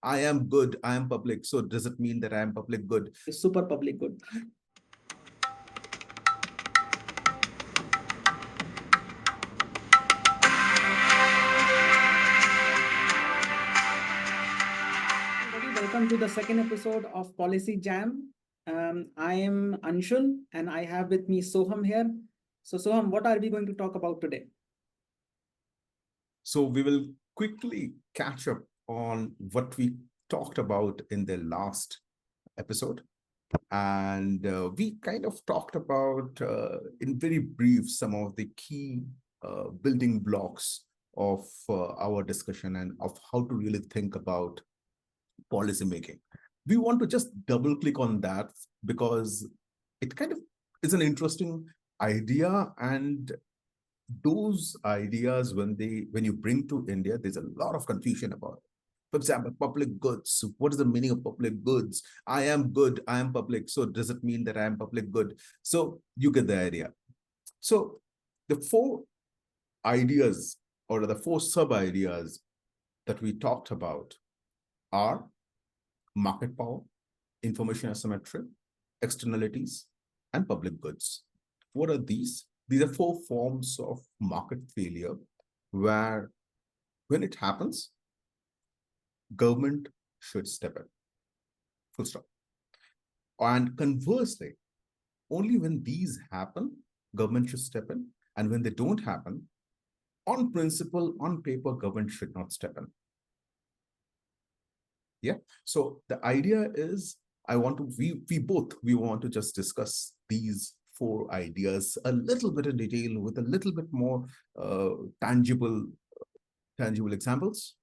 I am good, I am public. So does it mean that I am public good? Super public good. Welcome to the second episode of Policy Jam. I am Anshul and I have with me Soham here. So Soham, what are we going to talk about today? So we will quickly catch up on what we talked about in the last episode. And we kind of talked about, in very brief, some of the key building blocks of our discussion and of how to really think about policy making. We want to just double click on that because it kind of is an interesting idea, and those ideas, when you bring to India, there's a lot of confusion about it. For example, public goods. What is the meaning of public goods? I am good, I am public. So does it mean that I am public good? So you get the idea. So the four ideas or the four sub ideas that we talked about are market power, information asymmetry, externalities, and public goods. What are these? These are four forms of market failure where, when it happens, government should step in. Full stop. And conversely, only when these happen, government should step in. And when they don't happen, on principle, on paper, government should not step in. Yeah. So the idea is, we want to just discuss these four ideas a little bit in detail with a little bit more tangible examples,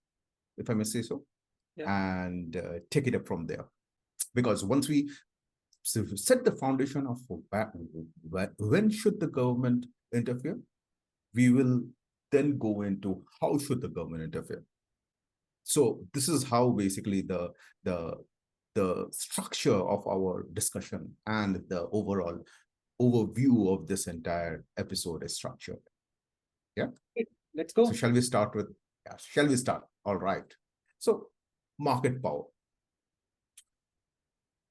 if I may say so, and take it up from there. Because once we set the foundation of when should the government interfere, we will then go into how should the government interfere. So this is how basically the structure of our discussion and the overall overview of this entire episode is structured. Yeah. Let's go. So shall we start? All right. So market power.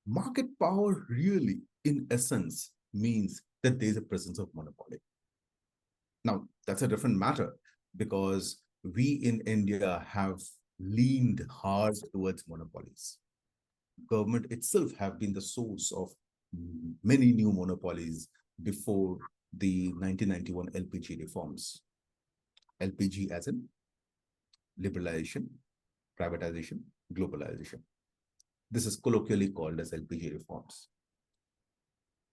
Market power really, in essence, means that there is a presence of monopoly. Now, that's a different matter because we in India have leaned hard towards monopolies. Government itself have been the source of many new monopolies before the 1991 LPG reforms. LPG as in liberalization, privatization, globalization. This is colloquially called as LPG reforms.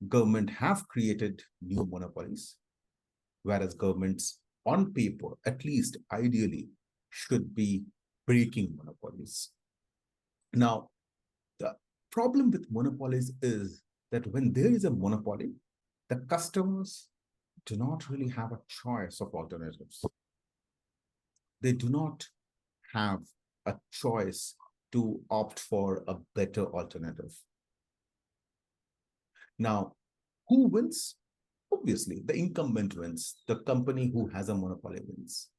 Government have created new monopolies, whereas governments on paper, at least ideally, should be breaking monopolies. Now, the problem with monopolies is that when there is a monopoly, the customers do not really have a choice of alternatives. They do not have a choice to opt for a better alternative. Now, who wins? Obviously, the incumbent wins. The company who has a monopoly wins.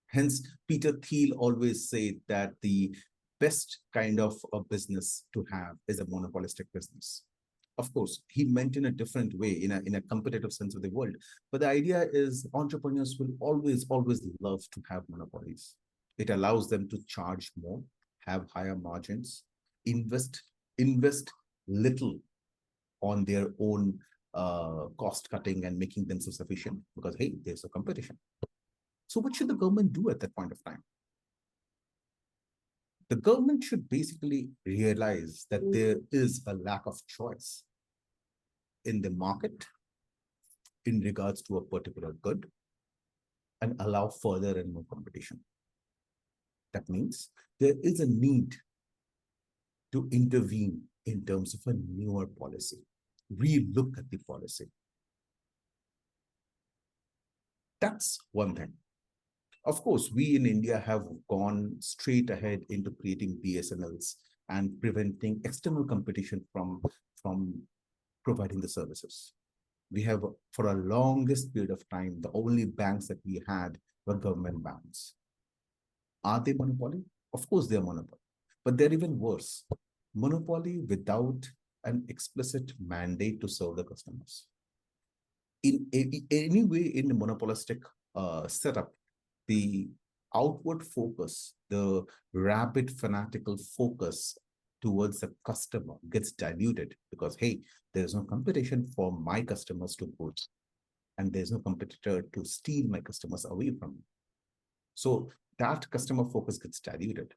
Hence, Peter Thiel always said that the best kind of a business to have is a monopolistic business. Of course, he meant in a different way, in a competitive sense of the word. But the idea is entrepreneurs will always love to have monopolies. It allows them to charge more, have higher margins, invest little on their own cost cutting and making themselves sufficient because, hey, there's a competition. So what should the government do at that point of time? The government should basically realize that there is a lack of choice in the market in regards to a particular good and allow further and more competition. That means there is a need to intervene in terms of a newer policy, re-look at the policy. That's one thing. Of course, we in India have gone straight ahead into creating BSNLs and preventing external competition from providing the services. We have, for a longest period of time, the only banks that we had were government banks. Are they monopoly? Of course, they are monopoly. But they're even worse. Monopoly without an explicit mandate to serve the customers. Any way in a monopolistic setup, the outward focus, the rabid fanatical focus towards the customer gets diluted because, hey, there's no competition for my customers to go, and there's no competitor to steal my customers away from me. So that customer focus gets diluted.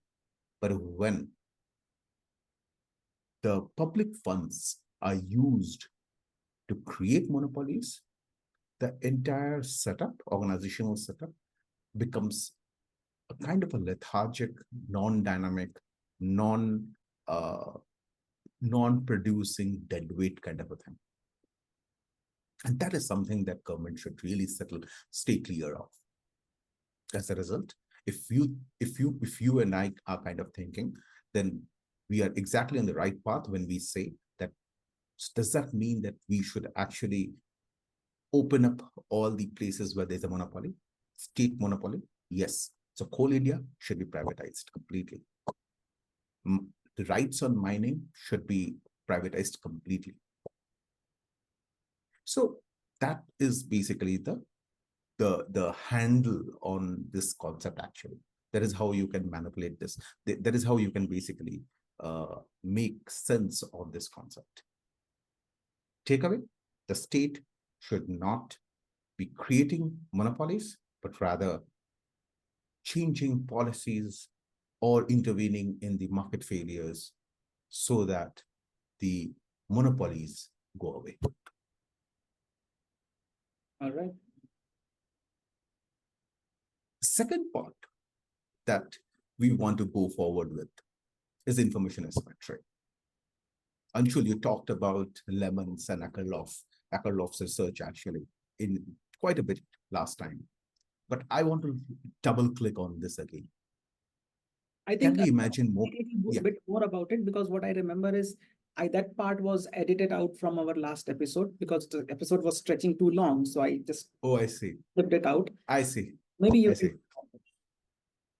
But when the public funds are used to create monopolies, the entire setup, organizational setup, becomes a kind of a lethargic, non-dynamic, non-producing deadweight kind of a thing. And that is something that government should really stay clear of. As a result, if you and I are kind of thinking, then we are exactly on the right path when we say that. Does that mean that we should actually open up all the places where there's a monopoly, state monopoly? Yes. So Coal India should be privatized completely. The rights on mining should be privatized completely. So that is basically the handle on this concept, actually. That is how you can manipulate this. That is how you can basically make sense of this concept. Takeaway: the state should not be creating monopolies, but rather changing policies or intervening in the market failures so that the monopolies go away. All right. Second part that we want to go forward with is information asymmetry. Anshul, you talked about Lemons and Akerlof's research actually in quite a bit last time. But I want to double click on this again. I think Can we imagine more? A bit more about it, because what I remember is that part was edited out from our last episode because the episode was stretching too long. So I just I see. Flipped it out. I see. Maybe you I see.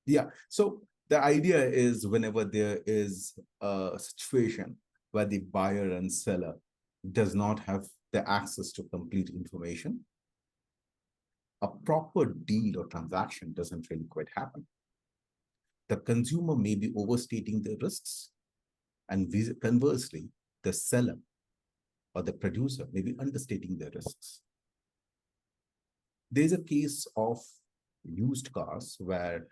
Yeah. So the idea is whenever there is a situation where the buyer and seller does not have the access to complete information, a proper deal or transaction doesn't really quite happen. The consumer may be overstating the risks, and conversely, the seller or the producer may be understating the risks. There's a case of used cars where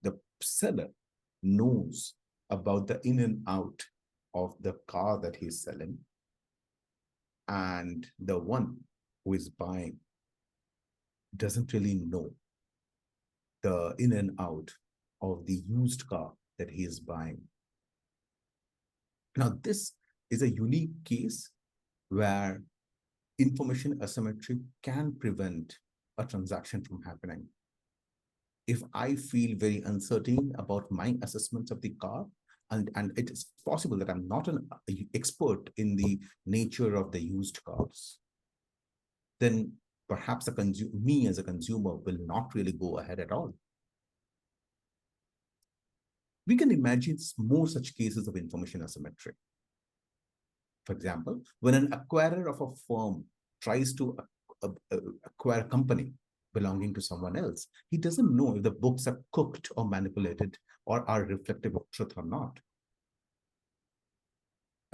the seller knows about the in and out of the car that he's selling, and the one who is buying doesn't really know the in and out of the used car that he is buying. Now, this is a unique case where information asymmetry can prevent a transaction from happening. If I feel very uncertain about my assessments of the car, and it is possible that I'm not an expert in the nature of the used cars, then perhaps me as a consumer will not really go ahead at all. We can imagine more such cases of information asymmetry. For example, when an acquirer of a firm tries to acquire a company belonging to someone else, he doesn't know if the books are cooked or manipulated or are reflective of truth or not.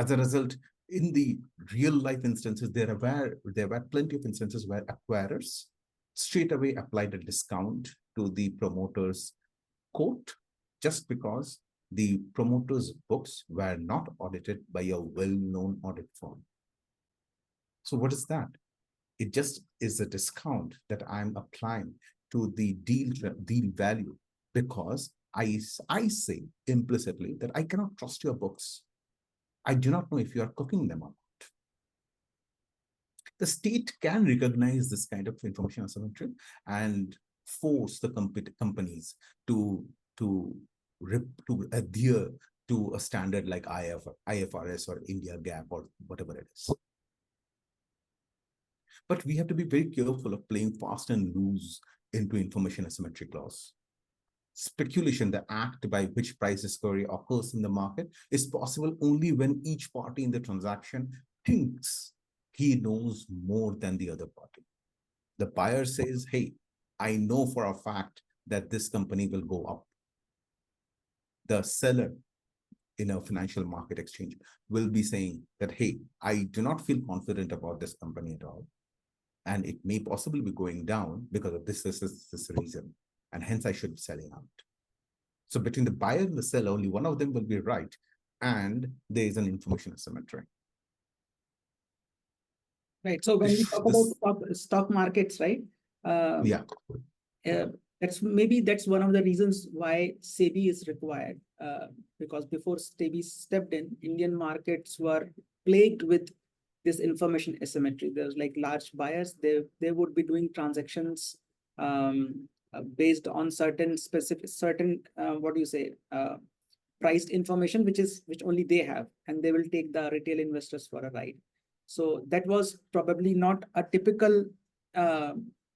As a result, in the real life instances, there were plenty of instances where acquirers straight away applied a discount to the promoter's quote just because the promoter's books were not audited by a well-known audit firm. So what is that? It just is a discount that I'm applying to the deal value because I say implicitly that I cannot trust your books. I do not know if you are cooking them or not. The state can recognize this kind of information asymmetry and force the companies to adhere to a standard like IFRS or India GAAP or whatever it is. But we have to be very careful of playing fast and loose into information asymmetry clause. speculation, the act by which price discovery occurs in the market, is possible only when each party in the transaction thinks he knows more than the other party. The buyer says, hey, I know for a fact that this company will go up. The seller in a financial market exchange will be saying that, hey, I do not feel confident about this company at all. And it may possibly be going down because of this reason. And hence I should be selling out. So between the buyer and the seller, only one of them will be right. And there is an information asymmetry. Right. So when we talk about stock markets, right? Yeah. That's one of the reasons why SEBI is required. Because before SEBI stepped in, Indian markets were plagued with this information asymmetry. There's like large buyers, they would be doing transactions based on certain priced information, which only they have, and they will take the retail investors for a ride. So that was probably not a typical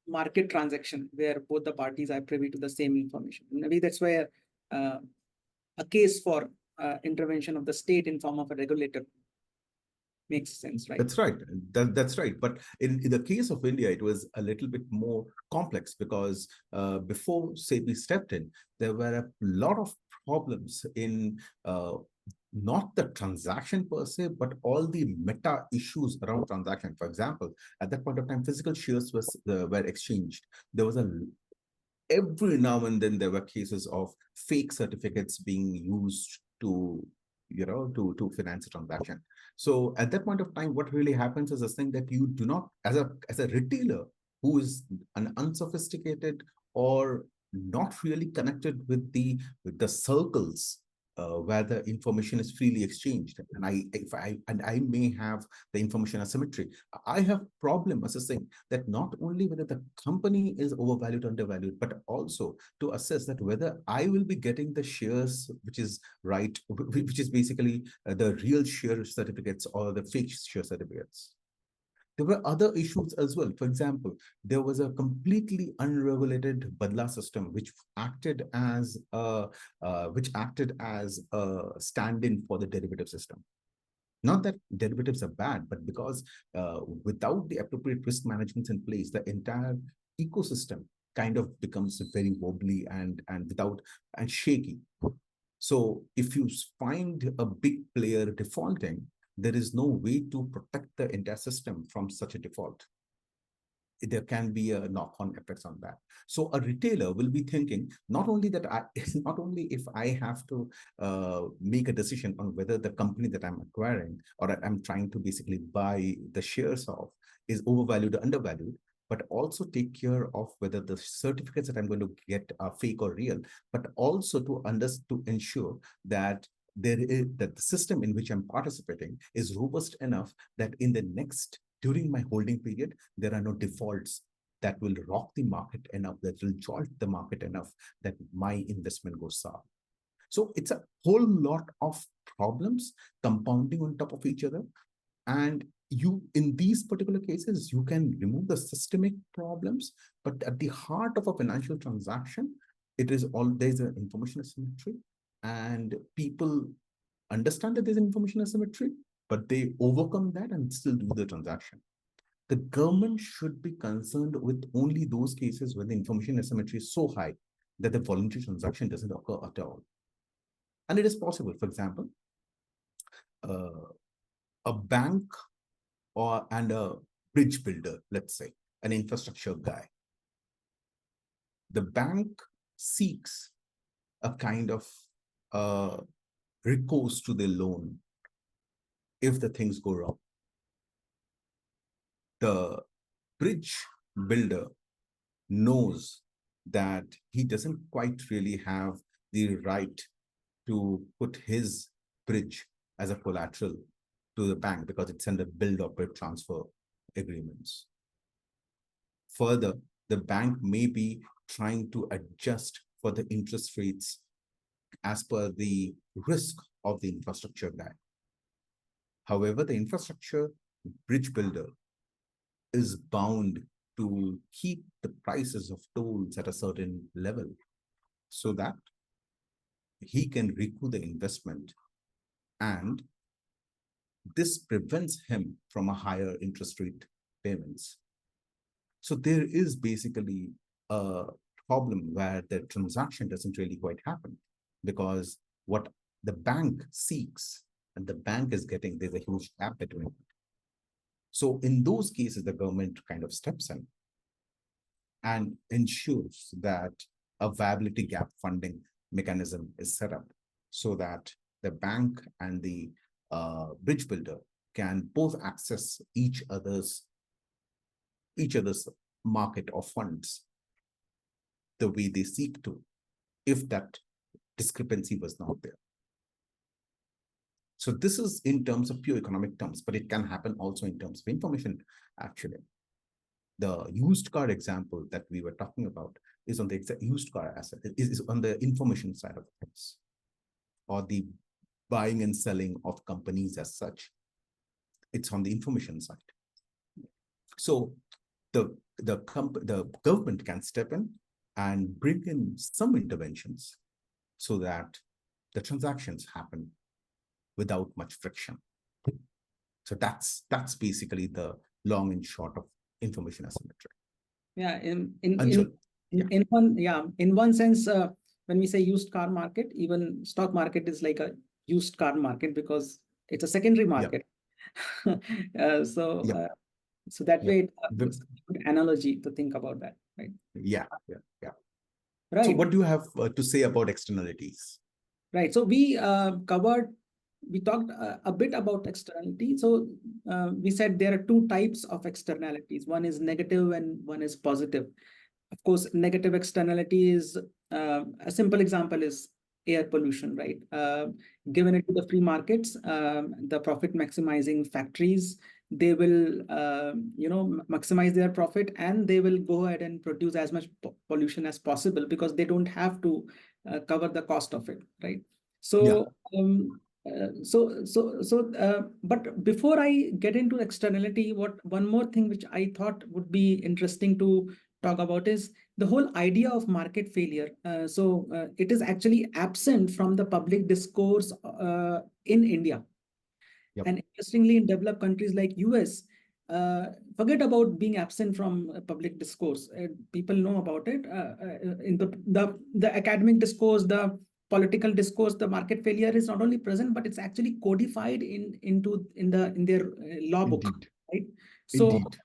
market transaction where both the parties are privy to the same information. Maybe that's where a case for intervention of the state in form of a regulator makes sense, right? That's right. That's right. But in the case of India, it was a little bit more complex because before SEBI stepped in, there were a lot of problems in not the transaction per se, but all the meta issues around transaction. For example, at that point of time, physical shares were exchanged. There was every now and then there were cases of fake certificates being used to finance a transaction. So at that point of time, what really happens is this thing that you do not, as a retailer who is an unsophisticated or not really connected with the circles where the information is freely exchanged, and I may have the information asymmetry. I have problem assessing that not only whether the company is overvalued, undervalued, but also to assess that whether I will be getting the shares, which is right, which is basically the real share certificates or the fake share certificates. There were other issues as well. For example, there was a completely unregulated Badla system, which acted as a stand-in for the derivative system. Not that derivatives are bad, but because without the appropriate risk management in place, the entire ecosystem kind of becomes very wobbly and shaky. So if you find a big player defaulting, there is no way to protect the entire system from such a default. There can be a knock-on effects on that. So a retailer will be thinking not only if I have to make a decision on whether the company that I'm acquiring or I'm trying to basically buy the shares of is overvalued or undervalued, but also take care of whether the certificates that I'm going to get are fake or real, but also to ensure that that the system in which I'm participating is robust enough that during my holding period, there are no defaults that will rock the market enough, that will jolt the market enough that my investment goes sour. So it's a whole lot of problems compounding on top of each other. And in these particular cases, you can remove the systemic problems, but at the heart of a financial transaction, there's an information asymmetry. And people understand that there's an information asymmetry, but they overcome that and still do the transaction. The government should be concerned with only those cases where the information asymmetry is so high that the voluntary transaction doesn't occur at all. And it is possible. For example, a bank and a bridge builder, let's say, an infrastructure guy. The bank seeks a kind of recourse to the loan if the things go wrong. The bridge builder knows that he doesn't quite really have the right to put his bridge as a collateral to the bank because it's under build operate transfer agreements. Further, the bank may be trying to adjust for the interest rates as per the risk of the infrastructure guy. However, the infrastructure bridge builder is bound to keep the prices of tolls at a certain level. so that he can recoup the investment, and this prevents him from a higher interest rate payments. So there is basically a problem where the transaction doesn't really quite happen, because what the bank seeks and the bank is getting, there's a huge gap between. So in those cases, the government kind of steps in and ensures that a viability gap funding mechanism is set up, so that the bank and the bridge builder can both access each other's market of funds the way they seek to, if that discrepancy was not there. So this is in terms of pure economic terms, but it can happen also in terms of information, actually. The used car example that we were talking about is on the used car asset, is on the information side of things, or the buying and selling of companies as such. It's on the information side. So the government can step in and bring in some interventions so that the transactions happen without much friction. So that's basically the long and short of information asymmetry. Yeah, in one sense, when we say used car market, even stock market is like a used car market because it's a secondary market. Yep. So that way, it's a good analogy to think about that, right? Yeah. Right. So what do you have to say about externalities? Right. So we talked a bit about externality. So we said there are two types of externalities. One is negative and one is positive. Of course, negative externality is a simple example is air pollution, right? Given it to the free markets, the profit maximizing factories, they will maximize their profit, and they will go ahead and produce as much pollution as possible because they don't have to cover the cost of it, right? So but before I get into externality, one more thing which I thought would be interesting to talk about is the whole idea of market failure. It is actually absent from the public discourse in India. Yep. And interestingly, in developed countries like US, forget about being absent from public discourse. People know about it. In the academic discourse, the political discourse, the market failure is not only present, but it's actually codified in their law book. Indeed. Right? So indeed.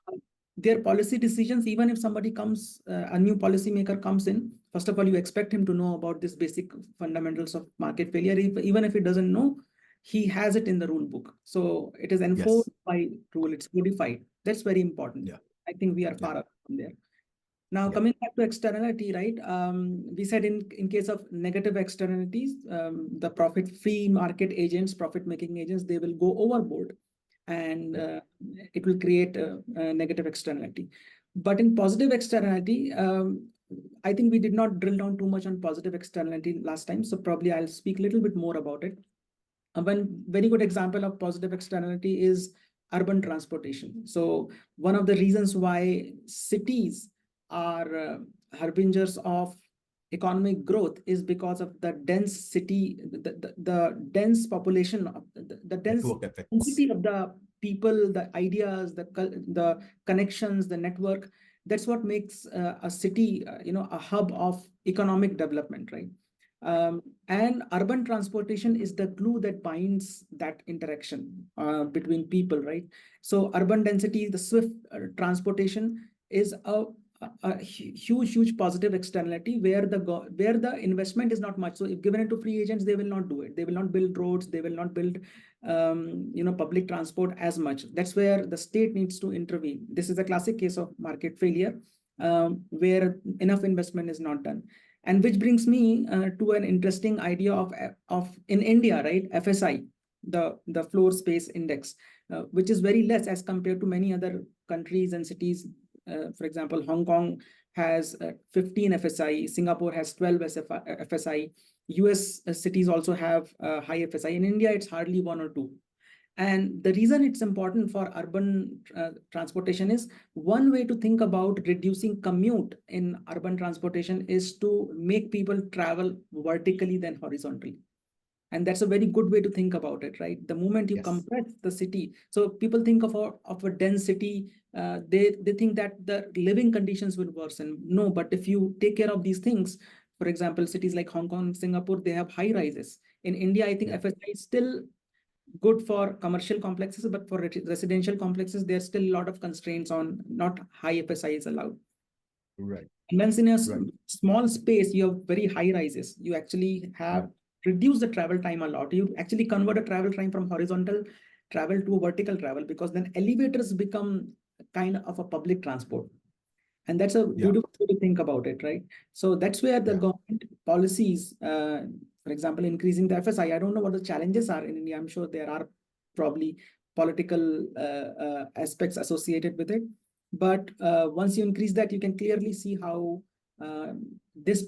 Their policy decisions, even if somebody comes, a new policymaker comes in, first of all, you expect him to know about this basic fundamentals of market failure. Even if he doesn't know, he has it in the rule book. So it is enforced by rule, it's codified. That's very important. Yeah. I think we are far up from there. Now, coming back to externality, right? We said in case of negative externalities, the profit-free market agents, profit-making agents, they will go overboard, and it will create a negative externality. But in positive externality, I think we did not drill down too much on positive externality last time, so probably I'll speak a little bit more about it. One very good example of positive externality is urban transportation. So one of the reasons why cities are harbingers of economic growth is because of the dense city, the dense population, the dense density of the people, the ideas, the connections, the network. That's what makes a city, a hub of economic development, right? And urban transportation is the glue that binds that interaction between people, right? So urban density, the swift transportation is a huge positive externality where the investment is not much. So if given it to free agents, they will not do it. They will not build roads. They will not build public transport as much. That's where the state needs to intervene. This is a classic case of market failure where enough investment is not done. And which brings me to an interesting idea of in India, right? FSI, the floor space index, which is very less as compared to many other countries and cities. For example, Hong Kong has 15 FSI, Singapore has 12 FSI, US cities also have high FSI. In India, it's hardly 1 or 2. And the reason it's important for urban transportation is, one way to think about reducing commute in urban transportation is to make people travel vertically than horizontally. And that's a very good way to think about it, right? The moment you Yes. compress the city, so people think of a dense city, they think that the living conditions will worsen. No, but if you take care of these things, for example, cities like Hong Kong, Singapore, they have high rises. In India, I think Yeah. FSI is still good for commercial complexes, but for residential complexes, there's still a lot of constraints on not high FSI is allowed. Right. And once in a Right. small space, you have very high rises. You actually have reduced the travel time a lot. You actually convert a travel time from horizontal travel to a vertical travel, because then elevators become kind of a public transport. And that's a beautiful way to think about it, right? So that's where the government policies, for example, increasing the FSI. I don't know what the challenges are in India. I'm sure there are probably political aspects associated with it. But once you increase that, you can clearly see how this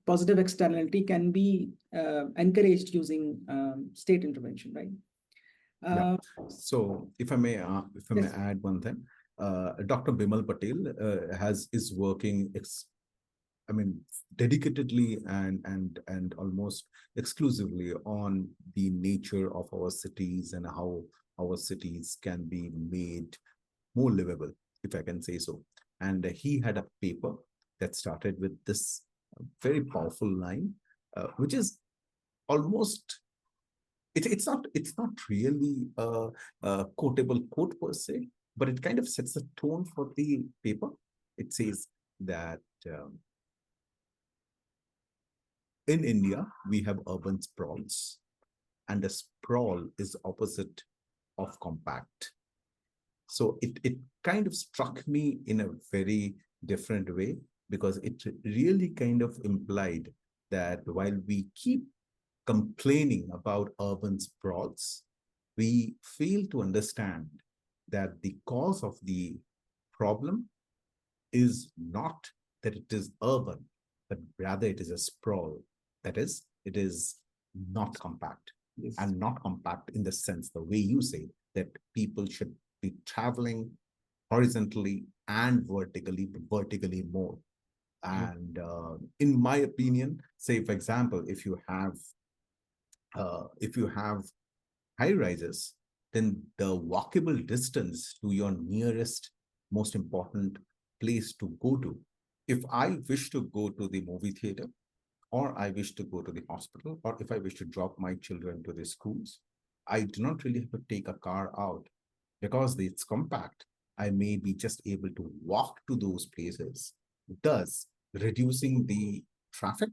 positive externality can be encouraged using state intervention, right? So if I may Yes. add one thing, Dr. Bimal Patel is working dedicatedly and almost exclusively on the nature of our cities and how our cities can be made more livable, if I can say so. And he had a paper that started with this very powerful line, which is almost it's not really a quotable quote per se, but it kind of sets the tone for the paper. It says that in India, we have urban sprawls, and a sprawl is opposite of compact. So it kind of struck me in a very different way, because it really kind of implied that while we keep complaining about urban sprawls, we fail to understand that the cause of the problem is not that it is urban, but rather it is a sprawl. That is, it is not compact. Yes. And not compact in the sense, the way you say, that people should be traveling horizontally and vertically, but vertically more. And in my opinion, say, for example, if you have high rises, then the walkable distance to your nearest, most important place to go to. If I wish to go to the movie theater, or I wish to go to the hospital, or if I wish to drop my children to the schools, I do not really have to take a car out, because it's compact. I may be just able to walk to those places, thus reducing the traffic,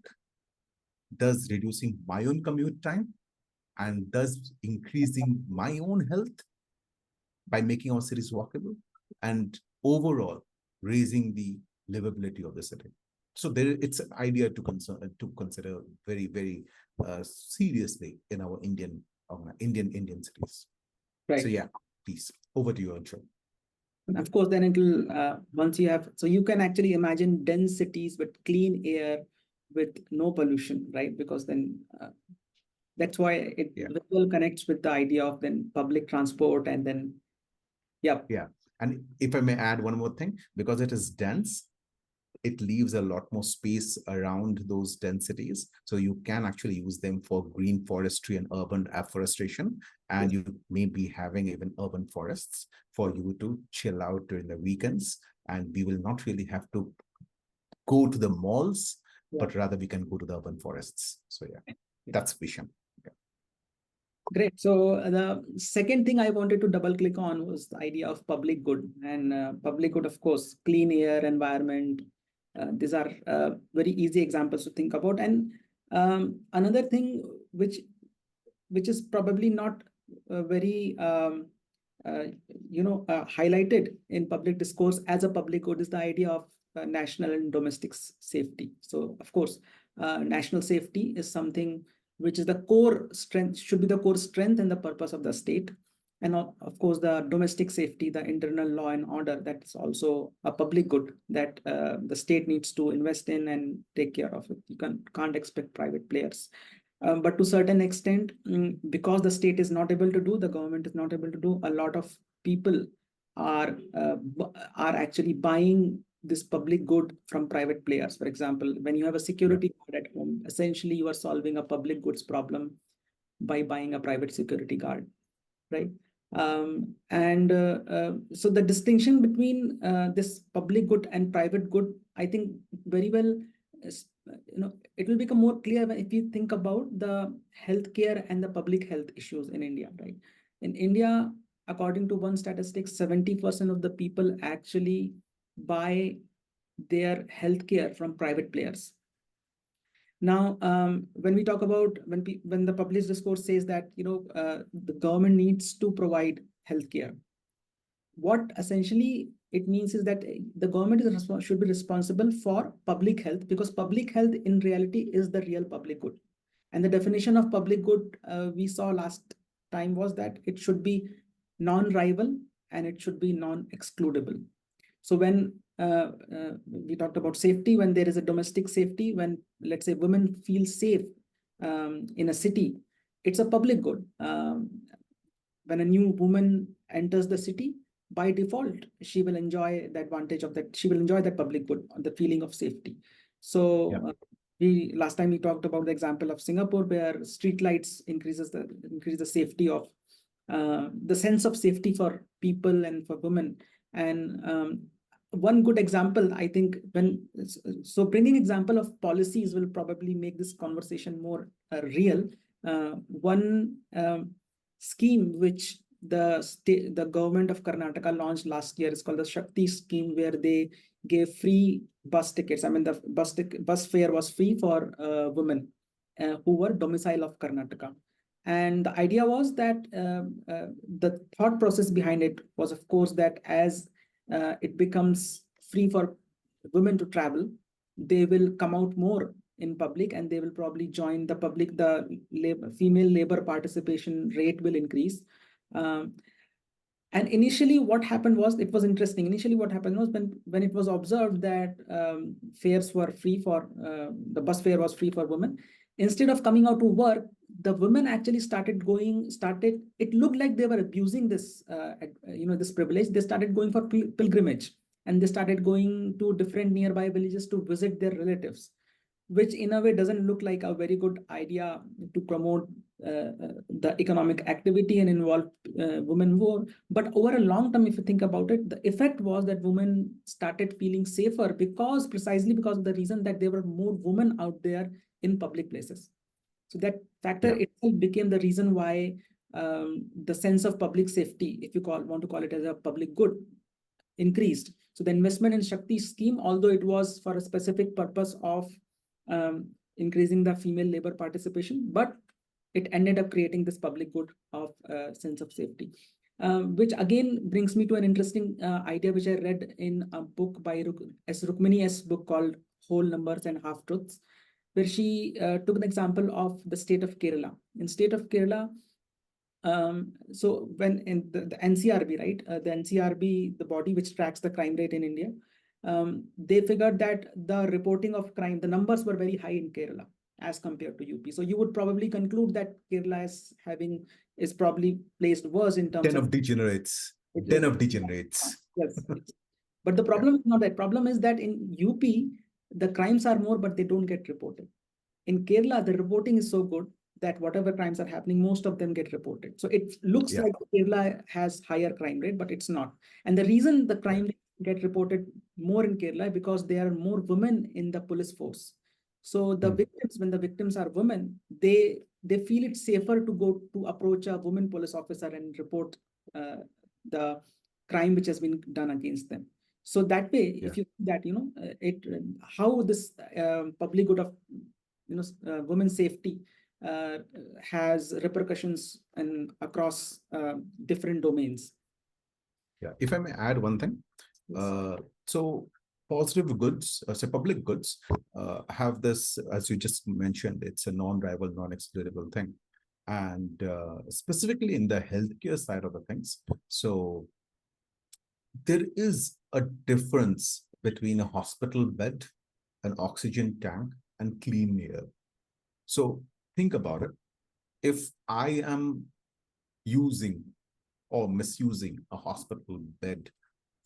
thus reducing my own commute time, and thus increasing my own health by making our cities walkable, and overall raising the livability of the city. So it's an idea to consider very, very seriously in our Indian cities. Right. So yeah, please, over to you, Antrim. Of course, then it will, once you have, so you can actually imagine dense cities with clean air, with no pollution, right? Because then that's why it well connects with the idea of then public transport, and then, yeah. And if I may add one more thing, because it is dense, it leaves a lot more space around those densities. So you can actually use them for green forestry and urban afforestation. And you may be having even urban forests for you to chill out during the weekends. And we will not really have to go to the malls, but rather we can go to the urban forests. So yeah, that's vision. Great. So the second thing I wanted to double click on was the idea of public good. And public good, of course, clean air, environment. These are very easy examples to think about. And another thing which is probably not very highlighted in public discourse as a public good is the idea of national and domestic safety. So of course, national safety is something which is the core strength, should be the core strength and the purpose of the state. And of course, the domestic safety, the internal law and order, that's also a public good that the state needs to invest in and take care of it. You can't expect private players But to a certain extent, because the state is not able to do, the government is not able to do, a lot of people are actually buying this public good from private players. For example, when you have a security guard at home, essentially you are solving a public goods problem by buying a private security guard, right? So the distinction between this public good and private good, I think very well, it will become more clear if you think about the healthcare and the public health issues in India, right? In India, according to one statistic, 70% of the people actually buy their healthcare from private players. Now, when we talk about when the public discourse says that the government needs to provide healthcare, what essentially it means is that the government should be responsible for public health, because public health in reality is the real public good. And the definition of public good we saw last time was that it should be non-rival and it should be non-excludable. So when we talked about safety, when there is a domestic safety, when let's say women feel safe in a city, it's a public good. When a new woman enters the city, by default, she will enjoy the advantage of that. She will enjoy that public good, the feeling of safety. So last time we talked about the example of Singapore, where street lights increase the safety of the sense of safety for people and for women. And one good example, I think, bringing example of policies will probably make this conversation more real. One scheme which the government of Karnataka launched last year is called the Shakti scheme, where they gave free bus tickets. I mean, the bus fare was free for women who were domicile of Karnataka. And the idea was that the thought process behind it was, of course, that as it becomes free for women to travel, they will come out more in public and they will probably join the public. The female labor participation rate will increase. And initially what happened was, it was interesting. Initially what happened was, when it was observed that fares were free for, the bus fare was free for women, instead of coming out to work, the women actually it looked like they were abusing this, this privilege. They started going for pilgrimage, and they started going to different nearby villages to visit their relatives, which in a way doesn't look like a very good idea to promote the economic activity and involve women more. But over a long term, if you think about it, the effect was that women started feeling safer precisely because of the reason that there were more women out there in public places. So that factor itself became the reason why the sense of public safety, if you want to call it as a public good, increased. So the investment in Shakti scheme, although it was for a specific purpose of increasing the female labor participation, but it ended up creating this public good of sense of safety, which again brings me to an interesting idea which I read in a book by Rukmini's book called Whole Numbers and Half Truths, where she took an example of the state of Kerala. In state of Kerala, so when in the NCRB, right, the NCRB, the body which tracks the crime rate in India, they figured that the reporting of crime, the numbers were very high in Kerala as compared to UP. So you would probably conclude that Kerala is probably placed worse in terms of degenerates. Den of degenerates. Yes. But the problem is not that. Problem is that in UP, the crimes are more, but they don't get reported. In Kerala, the reporting is so good that whatever crimes are happening, most of them get reported. So it looks like Kerala has higher crime rate, but it's not. And the reason the crime get reported more in Kerala because there are more women in the police force. So the victims, when the victims are women, they feel it's safer to go to approach a woman police officer and report the crime which has been done against them. So that way, if you that how this public good of women's safety has repercussions and across different domains. Yeah, if I may add one thing, so positive goods, so public goods, have this, as you just mentioned, it's a non-rival, non-excludable thing. And specifically in the healthcare side of the things, so there is a difference between a hospital bed, an oxygen tank, and clean air. So think about it. If I am using or misusing a hospital bed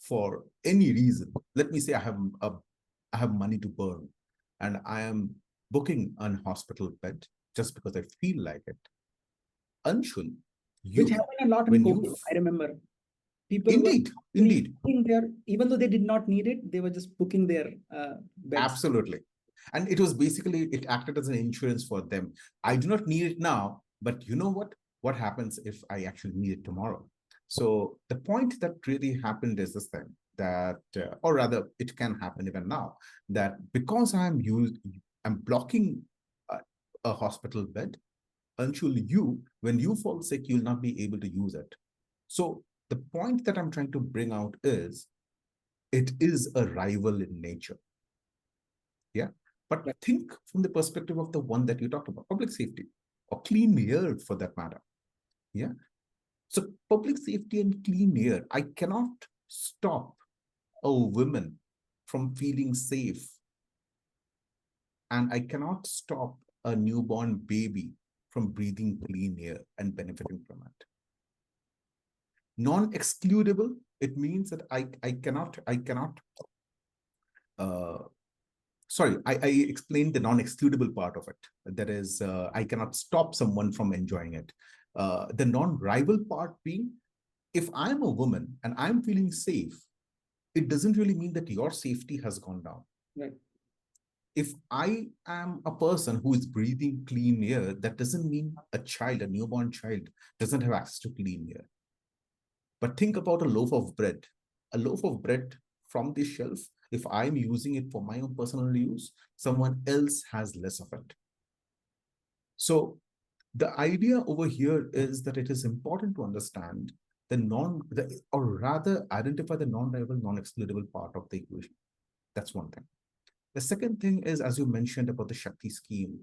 for any reason, let me say I have money to burn and I am booking an hospital bed just because I feel like it. Anshul, Which you, happened a lot in when you, COVID. I remember people were indeed, actually indeed, booking their, even though they did not need it, they were just booking their beds. absolutely. And it was basically, it acted as an insurance for them. I do not need it now, but you know what? What happens if I actually need it tomorrow? So the point that really happened is this thing that, or rather, it can happen even now, that because I'm blocking a hospital bed, until when you fall sick, you'll not be able to use it. So the point that I'm trying to bring out is, it is a rival in nature. Yeah. But think from the perspective of the one that you talked about, public safety or clean air for that matter. Yeah. So public safety and clean air, I cannot stop a woman from feeling safe. And I cannot stop a newborn baby from breathing clean air and benefiting from it. Non-excludable, it means that I cannot, sorry, I explained the non-excludable part of it. That is, I cannot stop someone from enjoying it. The non-rival part being, if I'm a woman and I'm feeling safe, it doesn't really mean that your safety has gone down. Right. If I am a person who is breathing clean air, that doesn't mean a newborn child, doesn't have access to clean air. But think about a loaf of bread. A loaf of bread from the shelf, if I'm using it for my own personal use, someone else has less of it. So the idea over here is that it is important to understand or rather identify the non-rival, non-excludable part of the equation. That's one thing. The second thing is, as you mentioned about the Shakti scheme,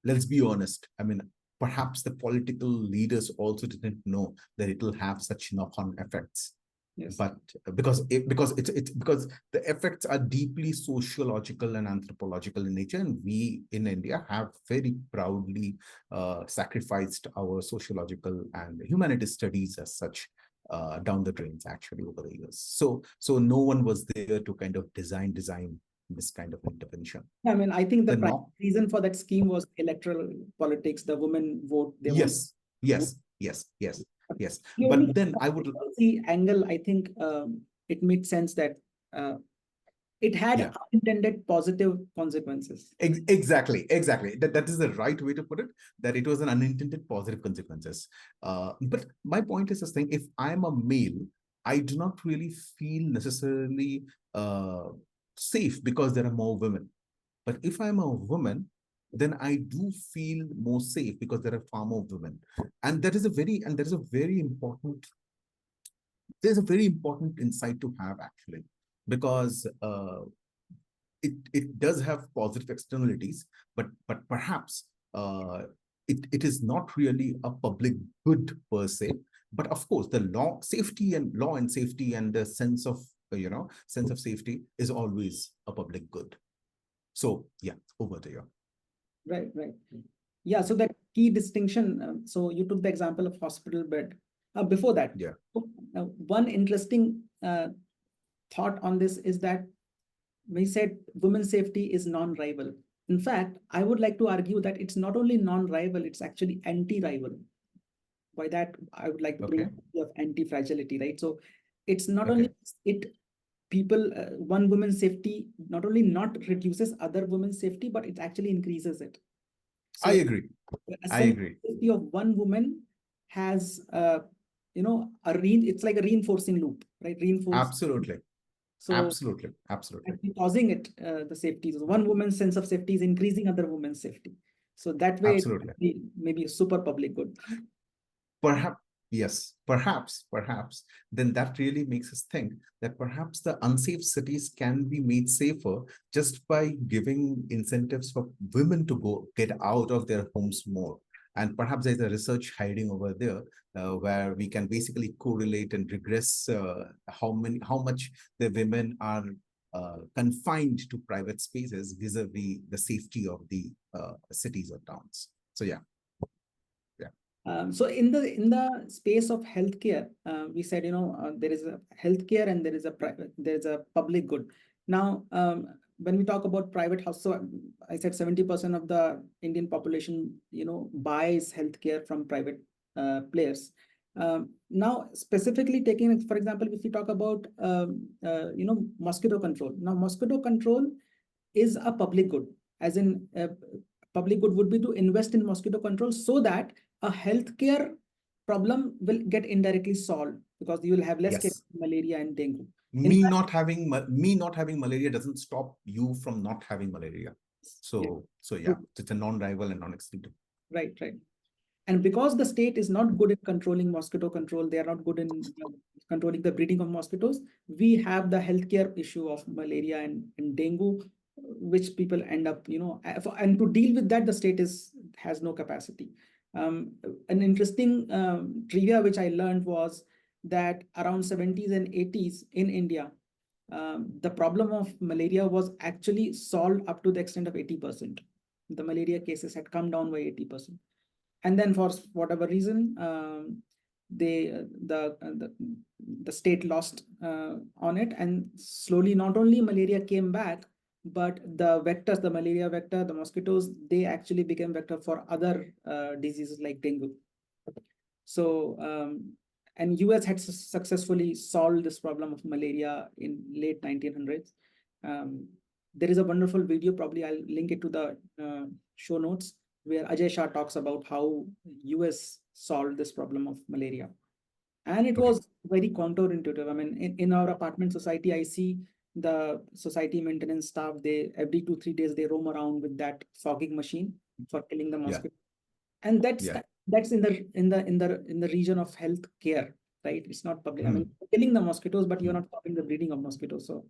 let's be honest. I mean, perhaps the political leaders also didn't know that it will have such knock-on effects. Yes. But because the effects are deeply sociological and anthropological in nature, and we in India have very proudly sacrificed our sociological and humanities studies as such down the drains actually over the years. So no one was there to kind of design this kind of intervention. I mean, I think the reason for that scheme was electoral politics, the women vote. Yes. But then I would see angle. I think it made sense that it had unintended positive consequences. Exactly. That is the right way to put it, that it was an unintended positive consequences. But my point is this thing, if I'm a male, I do not really feel necessarily safe because there are more women. But if I'm a woman, then I do feel more safe because there are far more women. And there's a very important insight to have actually, because it does have positive externalities, but perhaps it is not really a public good per se. But of course, the law and safety and the sense of safety is always a public good. So yeah, over to you. Right. Yeah, so that key distinction, so you took the example of hospital bed. Before that, one interesting thought on this is that we said women's safety is non-rival. In fact, I would like to argue that it's not only non-rival, it's actually anti-rival. By that, I would like to bring up anti-fragility, right? So it's not only one woman's safety not only not reduces other women's safety, but it actually increases it. So I agree. Safety of one woman has it's like a reinforcing loop, right? Absolutely. So absolutely causing it the safety. So one woman's sense of safety is increasing other women's safety. So that way, maybe a super public good. Perhaps, then that really makes us think that perhaps the unsafe cities can be made safer just by giving incentives for women to get out of their homes more. And perhaps there's a research hiding over there where we can basically correlate and regress how much the women are confined to private spaces vis-a-vis the safety of the cities or towns. So yeah. So in the space of healthcare, we said, there is a healthcare and there is a public good. Now, when we talk about private house, so I said 70% of the Indian population, buys healthcare from private players. Now, specifically taking, for example, if we talk about, mosquito control. Now, mosquito control is a public good, as in public good would be to invest in mosquito control so that a healthcare problem will get indirectly solved, because you will have less cases of malaria and dengue. Me not having malaria doesn't stop you from not having malaria. So yeah, it's a non-rival and non-exclusive. Right. And because the state is not good in controlling mosquito control, they are not good in controlling the breeding of mosquitoes, we have the healthcare issue of malaria and dengue, which people end up, and to deal with that, the state has no capacity. An interesting trivia which I learned was that around 70s and 80s in India, the problem of malaria was actually solved up to the extent of 80%. The malaria cases had come down by 80%. And then for whatever reason, the state lost on it, and slowly not only malaria came back, but the vectors, the malaria vector, the mosquitoes, they actually became vector for other diseases like dengue. So, and US had successfully solved this problem of malaria in late 1900s. There is a wonderful video, probably I'll link it to the show notes, where Ajay Shah talks about how US solved this problem of malaria. And it was very counterintuitive. I mean, in our apartment society, I see the society maintenance staff, they every 2-3 days, they roam around with that fogging machine for killing the mosquito. And that's in the region of health care, right? It's not public. I mean, killing the mosquitoes, but you're not stopping the breeding of mosquitoes. So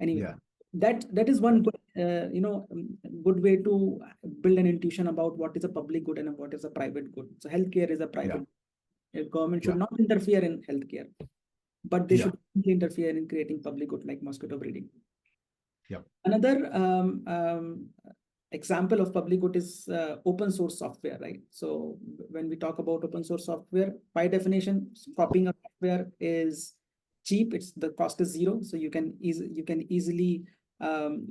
anyway, that is one good, good way to build an intuition about what is a public good and what is a private good. So healthcare is a private. Government should not interfere in healthcare, but they should interfere in creating public good like mosquito breeding. Another example of public good is open source software, right? So when we talk about open source software, by definition, copying a software is cheap. The cost is zero, so you can easily.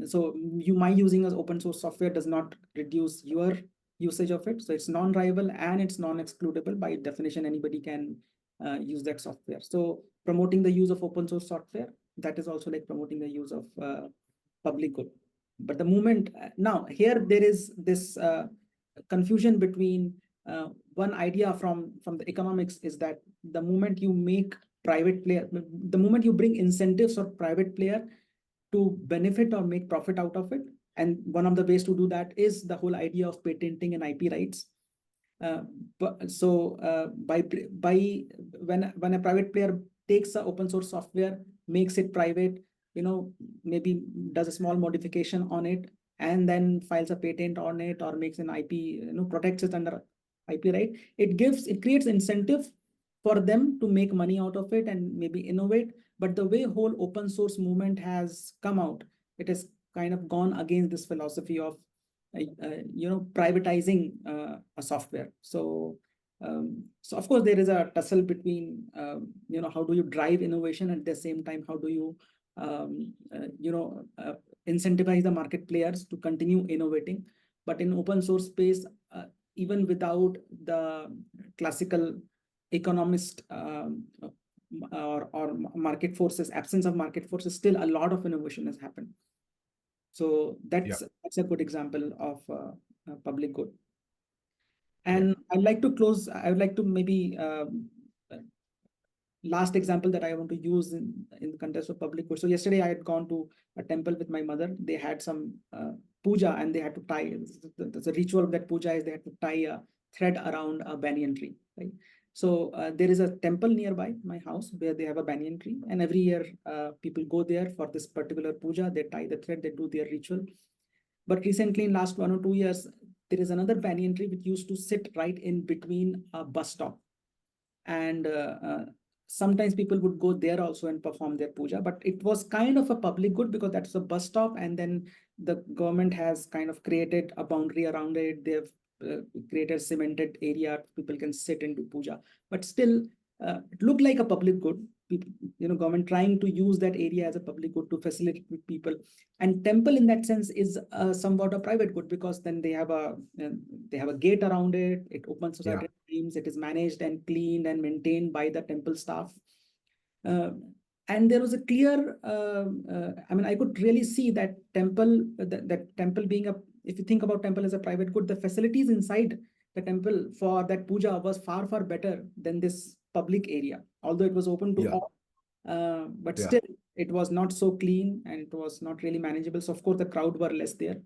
So my using as open source software does not reduce your usage of it. So it's non-rival and it's non-excludable. By definition, anybody can use that software. So promoting the use of open source software, that is also like promoting the use of public good. But the moment now here there is this confusion between one idea from the economics is that the moment you make private player, the moment you bring incentives for private player to benefit or make profit out of it, and one of the ways to do that is the whole idea of patenting and IP rights. By when a private player takes an open source software, makes it private, maybe does a small modification on it, and then files a patent on it or makes an IP, protects it under IP right, it creates incentive for them to make money out of it and maybe innovate. But the way whole open source movement has come out, it has kind of gone against this philosophy of privatizing a software. So of course there is a tussle between how do you drive innovation, at the same time how do you incentivize the market players to continue innovating. But in open source space, even without the classical economist or market forces, absence of market forces, still a lot of innovation has happened. So that's a good example of public good. And I'd like to close. I would like to maybe last example that I want to use in the context of public good. So yesterday I had gone to a temple with my mother. They had some puja, and they had to tie. The ritual of that puja is they had to tie a thread around a banyan tree, right? So there is a temple nearby my house where they have a banyan tree, and every year people go there for this particular puja. They tie the thread, they do their ritual. But recently, in last 1 or 2 years, there is another banyan tree which used to sit right in between a bus stop and sometimes people would go there also and perform their puja, but it was kind of a public good because that's a bus stop, and then the government has kind of created a boundary around it. They've created cemented area, people can sit and do puja, but still it looked like a public good. People, government trying to use that area as a public good to facilitate people. And temple in that sense is somewhat a private good, because then they have a gate around it. It opens society teams. It is managed and cleaned and maintained by the temple staff. And there was a clear, I could really see that temple, that temple being if you think about temple as a private good, the facilities inside the temple for that puja was far, far better than this public area, although it was open to all. But still, it was not so clean and it was not really manageable. So of course, the crowd were less there.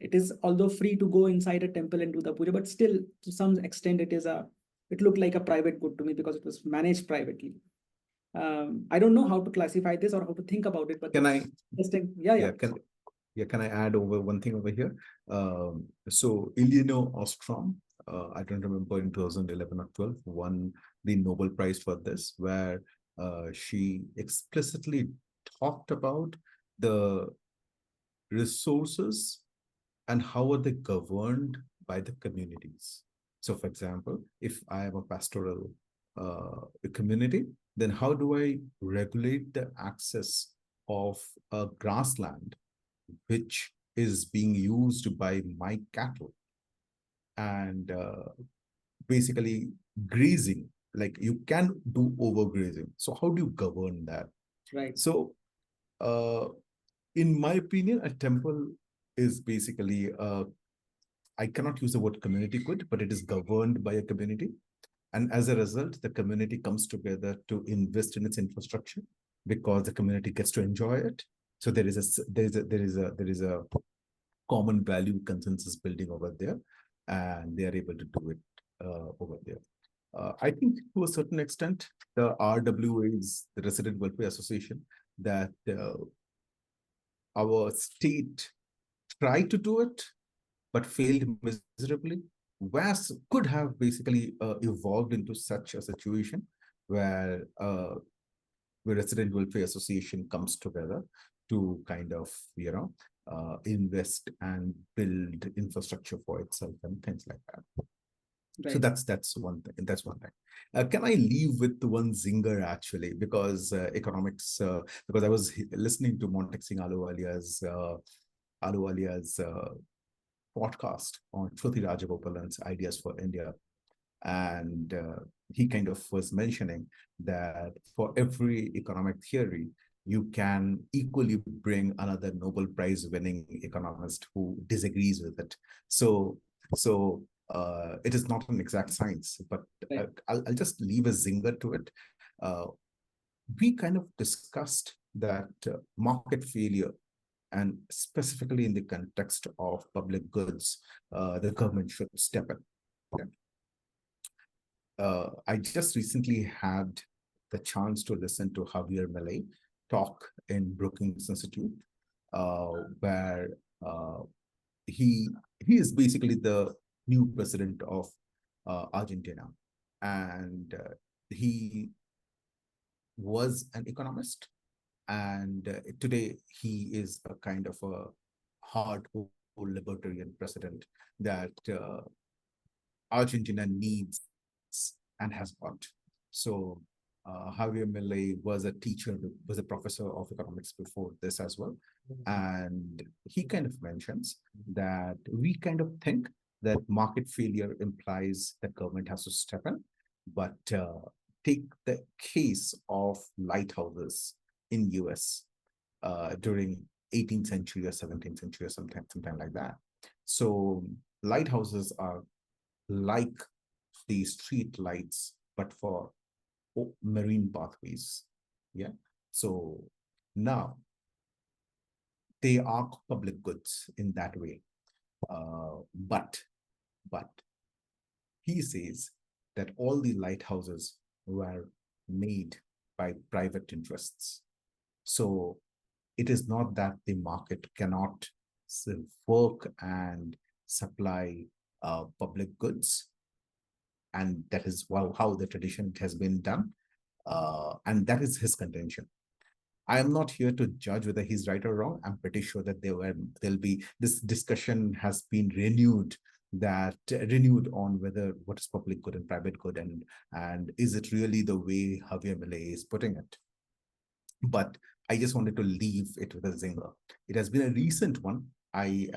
It is although free to go inside a temple and do the puja, but still, to some extent, it looked like a private good to me because it was managed privately. I don't know how to classify this or how to think about it, but can I? Interesting. Can I add over one thing over here? So Eleanor Ostrom, I don't remember, in 2011 or 12, won the Nobel Prize for this, where she explicitly talked about the resources and how are they governed by the communities. So for example, if I am a pastoral community, then how do I regulate the access of a grassland which is being used by my cattle, and basically grazing, like you can do overgrazing. So how do you govern that? Right. So in my opinion, a temple is basically, I cannot use the word community good, but it is governed by a community. And as a result, the community comes together to invest in its infrastructure because the community gets to enjoy it. So there is a common value consensus building over there, and they are able to do it over there. I think to a certain extent, the RWA is the Resident Welfare Association, that our state tried to do it, but failed miserably. WAS could have basically evolved into such a situation where Resident Welfare Association comes together to kind of, invest and build infrastructure for itself and things like that. Right. So that's one thing. That's one thing. Can I leave with one zinger actually, because economics? Because I was listening to Montek Singh Ahluwalia's podcast on Shruti Rajagopalan's Ideas for India, and he kind of was mentioning that for every economic theory, you can equally bring another Nobel Prize winning economist who disagrees with it. So it is not an exact science, but I'll just leave a zinger to it. We kind of discussed that market failure, and specifically in the context of public goods, the government should step in. I just recently had the chance to listen to Javier Milei talk in Brookings Institute, where he is basically the new president of Argentina, and he was an economist, and today he is a kind of a hardcore libertarian president that Argentina needs and has got. So Javier Milei was a teacher, was a professor of economics before this as well. And he kind of mentions that we kind of think that market failure implies that government has to step in, but take the case of lighthouses in US during 18th century or 17th century or something like that. So lighthouses are like the street lights, but for marine pathways. Yeah. So now they are public goods in that way. But he says that all the lighthouses were made by private interests. So it is not that the market cannot work and supply public goods, and that is how the tradition has been done. And that is his contention. I am not here to judge whether he's right or wrong. I'm pretty sure that there'll be this discussion has been renewed on whether what is public good and private good, and is it really the way Javier Milei is putting it. But I just wanted to leave it with a zinger. It has been a recent one. I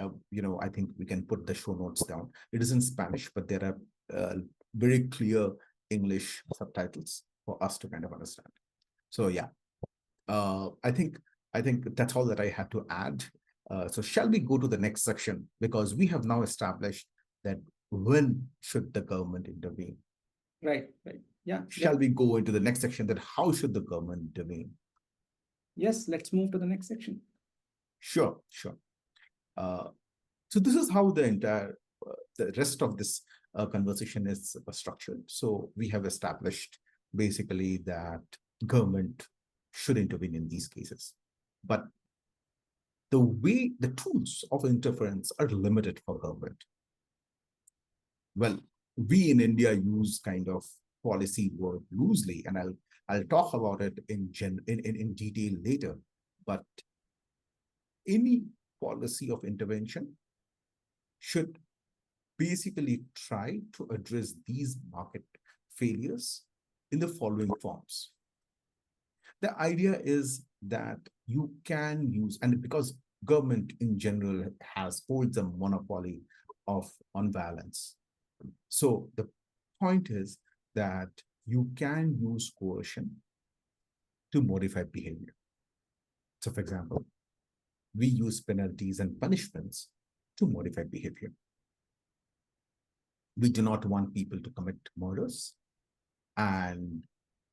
think we can put the show notes down. It is in Spanish, but there are very clear English subtitles for us to kind of understand. So yeah, I think that's all that I had to add. So shall we go to the next section? Because we have now established that when should the government intervene? Right. Yeah. Shall we go into the next section, that how should the government intervene? Yes, let's move to the next section. Sure. So this is how the rest of this conversation is structured. So we have established basically that government should intervene in these cases, but the tools of interference are limited for government. Well, we in India use kind of policy word loosely, and I'll talk about it in detail later. But any policy of intervention should basically try to address these market failures in the following forms. The idea is that you can use, and because government in general holds a monopoly on violence. So the point is that you can use coercion to modify behavior. So for example, we use penalties and punishments to modify behavior. We do not want people to commit murders, and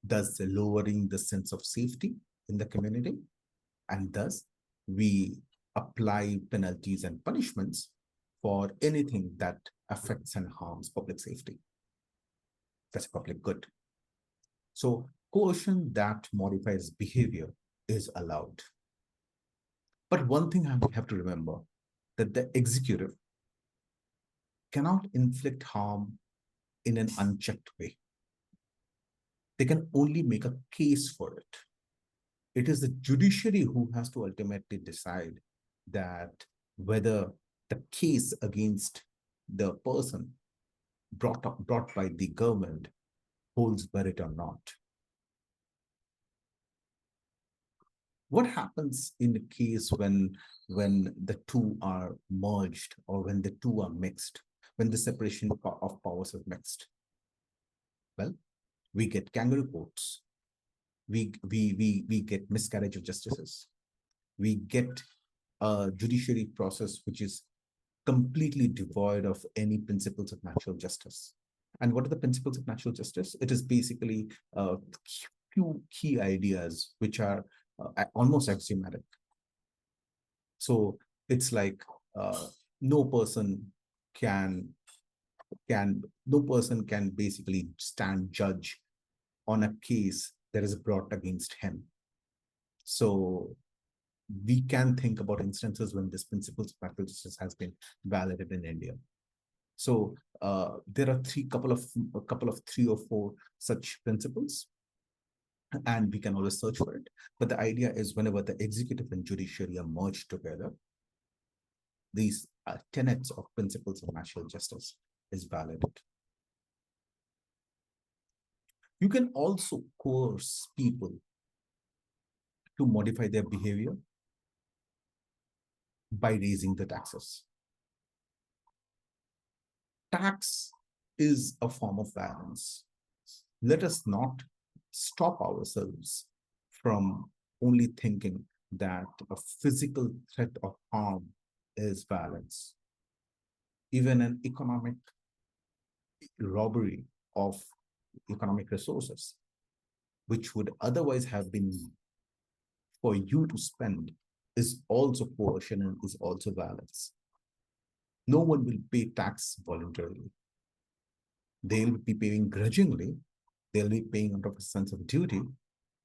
thus lowering the sense of safety in the community. And thus we apply penalties and punishments for anything that affects and harms public safety. That's public good. So coercion that modifies behavior is allowed. But one thing I have to remember, that the executive cannot inflict harm in an unchecked way. They can only make a case for it. It is the judiciary who has to ultimately decide that whether the case against the person brought by the government holds merit or not. What happens in the case when the two are merged, or when the two are mixed, when the separation of powers is mixed? Well, we get kangaroo courts. We get miscarriage of justices. We get a judiciary process which is completely devoid of any principles of natural justice. And what are the principles of natural justice? It is basically a few key ideas which are almost axiomatic. So it's like no person can basically stand judge on a case that is brought against him. So we can think about instances when this principles of natural justice has been validated in India. So there are a couple of three or four such principles, and we can always search for it. But the idea is whenever the executive and judiciary are merged together, these tenets of principles of natural justice is validated. You can also coerce people to modify their behavior by raising the taxes. Tax is a form of violence. Let us not stop ourselves from only thinking that a physical threat of harm is violence. Even an economic robbery of economic resources, which would otherwise have been for you to spend, is also coercion and is also violence. No one will pay tax voluntarily. They'll be paying grudgingly. They'll be paying out of a sense of duty.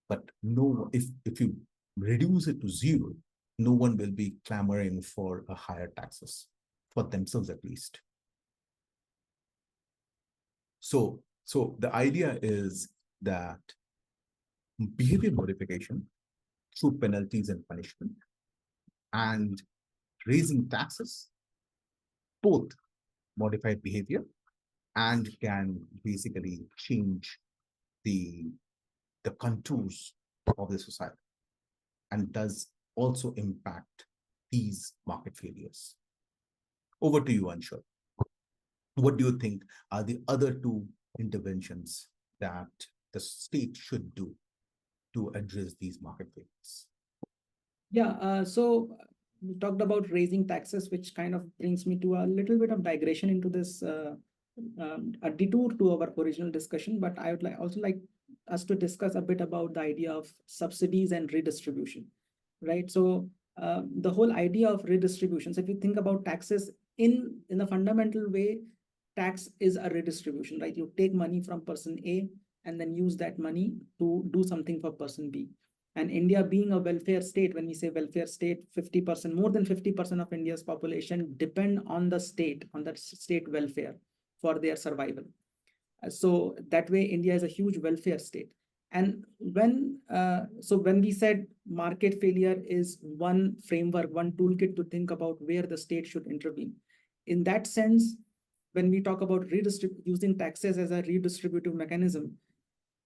But no, if you reduce it to zero, no one will be clamoring for a higher taxes, for themselves at least. So the idea is that behavior modification through penalties and punishment, and raising taxes both modify behavior and can basically change the contours of the society, and does also impact these market failures. Over to you, Anshul. What do you think are the other two interventions that the state should do to address these market failures? Yeah, so we talked about raising taxes, which kind of brings me to a little bit of digression into this, a detour to our original discussion. But I would also like us to discuss a bit about the idea of subsidies and redistribution, right? So the whole idea of redistribution. So if you think about taxes in a fundamental way, tax is a redistribution, right? You take money from person A and then use that money to do something for person B. And India being a welfare state, when we say welfare state, 50%, more than 50% of India's population depend on the state welfare for their survival. So that way, India is a huge welfare state. And when we said market failure is one framework, one toolkit to think about where the state should intervene. In that sense, when we talk about using taxes as a redistributive mechanism,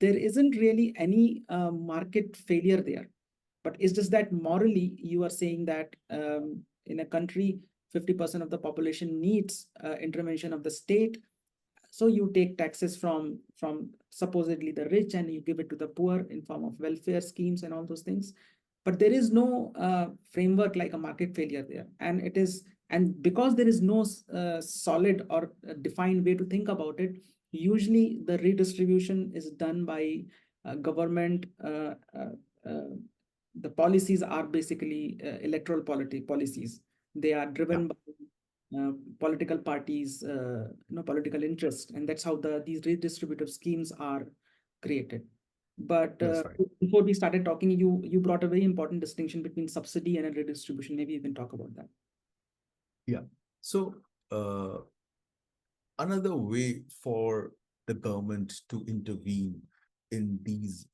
there isn't really any market failure there. But it's just that morally, you are saying that in a country, 50% of the population needs intervention of the state. So you take taxes from supposedly the rich and you give it to the poor in form of welfare schemes and all those things. But there is no framework like a market failure there. And because there is no solid or defined way to think about it, usually the redistribution is done by government. The policies are basically electoral policies. They are driven by political parties, political interest, and that's how these redistributive schemes are created. But before we started talking, you brought a very important distinction between subsidy and a redistribution. Maybe you can talk about that. Yeah. So another way for the government to intervene in these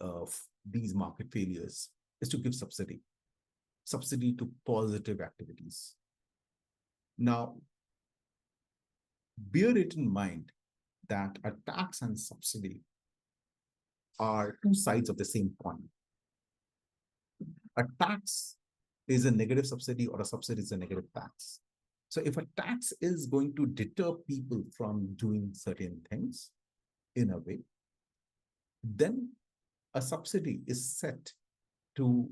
market failures is to give subsidy to positive activities. Now, bear it in mind that a tax and subsidy are two sides of the same coin. A tax is a negative subsidy, or a subsidy is a negative tax. So if a tax is going to deter people from doing certain things in a way, then a subsidy is set to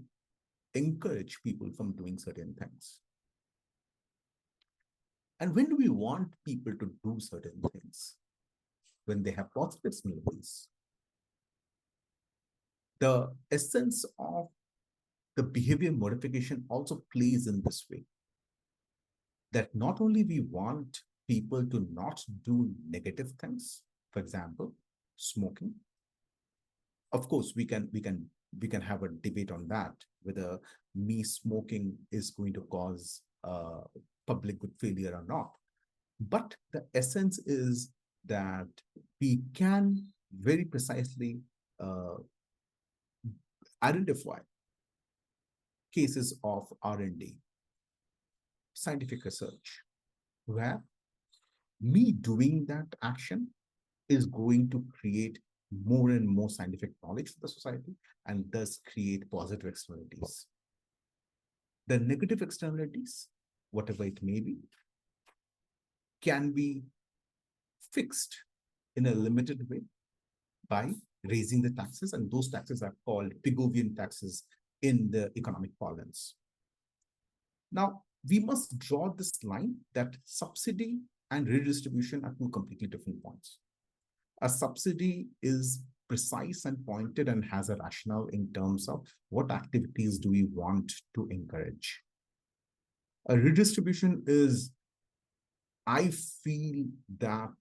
encourage people from doing certain things. And when do we want people to do certain things? When they have prospects in ways. The essence of the behavior modification also plays in this way. That not only we want people to not do negative things, for example, smoking. Of course, we can have a debate on that, whether me smoking is going to cause public good failure or not. But the essence is that we can very precisely identify cases of R&D, scientific research, where me doing that action is going to create more and more scientific knowledge for the society, and thus create positive externalities. The negative externalities, whatever it may be, can be fixed in a limited way by raising the taxes, and those taxes are called Pigovian taxes in the economic parlance. Now, we must draw this line that subsidy and redistribution are two completely different points. A subsidy is precise and pointed and has a rationale in terms of what activities do we want to encourage. A redistribution is, I feel that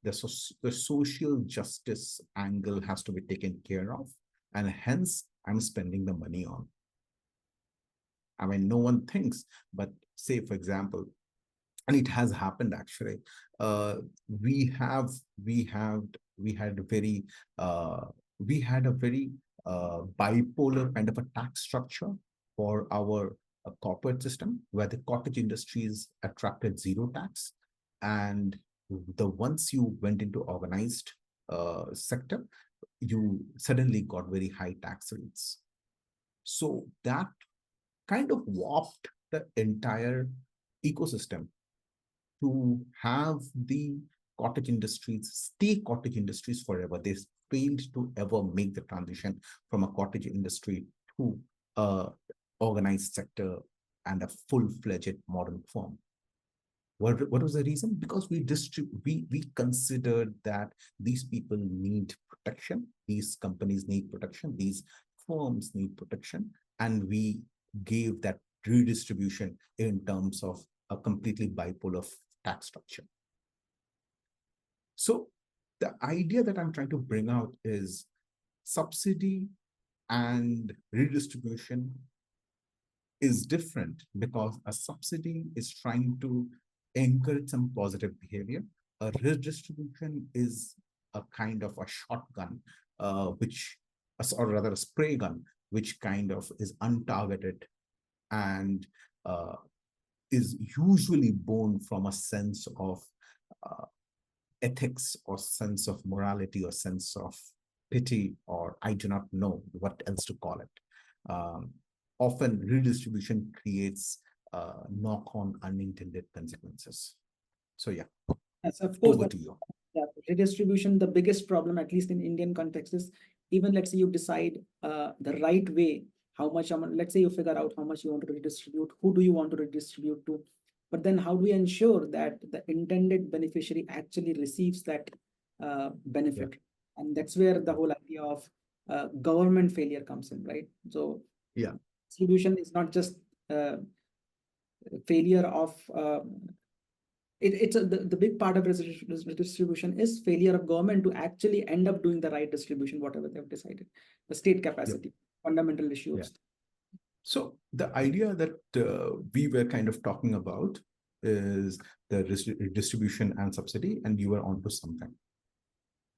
the social justice angle has to be taken care of, and hence I'm spending the money on. I mean, no one thinks, but say, for example, and it has happened actually, we had a very bipolar kind of a tax structure for our corporate system, where the cottage industries attracted zero tax, and once you went into organized sector, you suddenly got very high tax rates. So that kind of warped the entire ecosystem to have the cottage industries stay cottage industries forever. They failed to ever make the transition from a cottage industry to a organized sector and a full-fledged modern firm. What was the reason? Because we considered that these people need protection, these companies need protection, these firms need protection, and we gave that redistribution in terms of a completely bipolar tax structure. So the idea that I'm trying to bring out is subsidy and redistribution is different, because a subsidy is trying to encourage some positive behavior. A redistribution is a kind of a shotgun, or rather a spray gun, which kind of is untargeted and is usually born from a sense of ethics or sense of morality or sense of pity, or I do not know what else to call it. Often redistribution creates knock-on unintended consequences. So yeah, Yes, of course. over to you. Yeah, redistribution, the biggest problem, at least in Indian context, is even let's say you decide the right way, how much, let's say you figure out how much you want to redistribute, who do you want to redistribute to, but then how do we ensure that the intended beneficiary actually receives that benefit? Yeah. And that's where the whole idea of government failure comes in, right? So yeah, distribution is not just failure of the big part of redistribution is failure of government to actually end up doing the right distribution, whatever they've decided. The state capacity, fundamental issues. Yeah. So the idea that we were kind of talking about is the redistribution and subsidy, and you were onto something.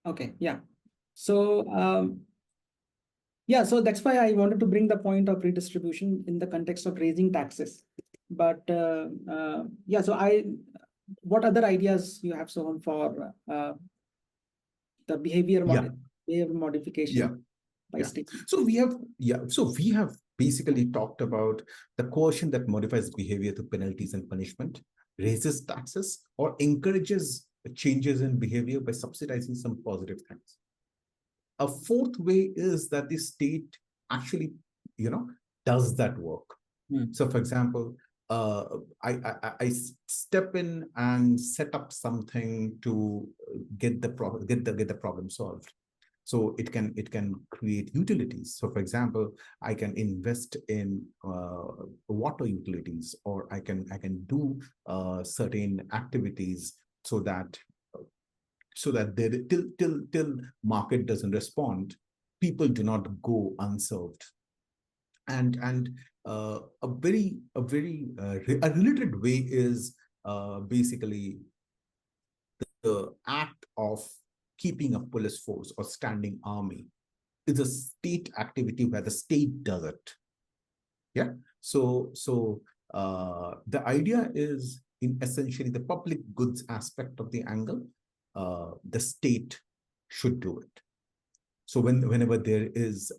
Okay, yeah. So so that's why I wanted to bring the point of redistribution in the context of raising taxes. But yeah, so what other ideas you have, Soham, for the behavior modification by state? So we have basically talked about the coercion that modifies behavior through penalties and punishment, raises taxes, or encourages changes in behavior by subsidizing some positive things. A fourth way is that the state actually, does that work. So, for example, I step in and set up something to get the problem solved. So it can create utilities. So, for example, I can invest in water utilities, or I can do certain activities so that till market doesn't respond, people do not go unserved. And a related way is basically the act of keeping a police force or standing army is a state activity where the state does it. Yeah. So the idea is, in essentially the public goods aspect of the angle, the state should do it. So whenever there is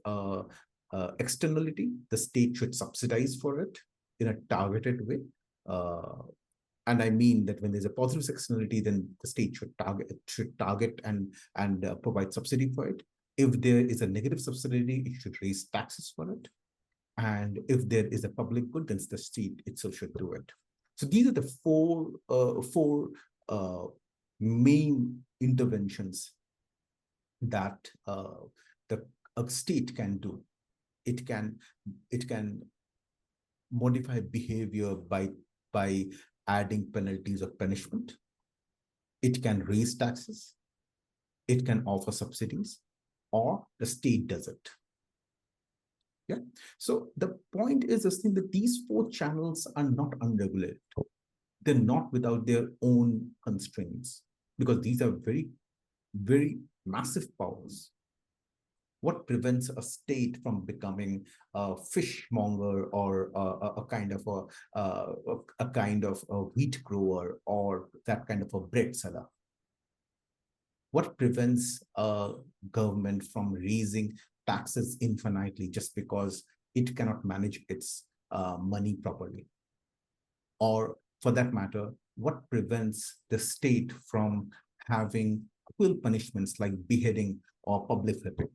externality, the state should subsidize for it in a targeted way. And I mean that when there's a positive externality, then the state should target and provide subsidy for it. If there is a negative subsidy, it should raise taxes for it. And if there is a public good, then the state itself should do it. So these are the four main interventions that a state can do. It can modify behavior by adding penalties or punishment. It can raise taxes. It can offer subsidies, or the state does it. Yeah. So the point is this thing, that these four channels are not unregulated. They're not without their own constraints, because these are very, very massive powers. What prevents a state from becoming a fishmonger or a kind of a kind of a wheat grower or that kind of a bread seller? What prevents a government from raising taxes infinitely just because it cannot manage its money properly? Or for that matter, what prevents the state from having cruel punishments like beheading or public flipping?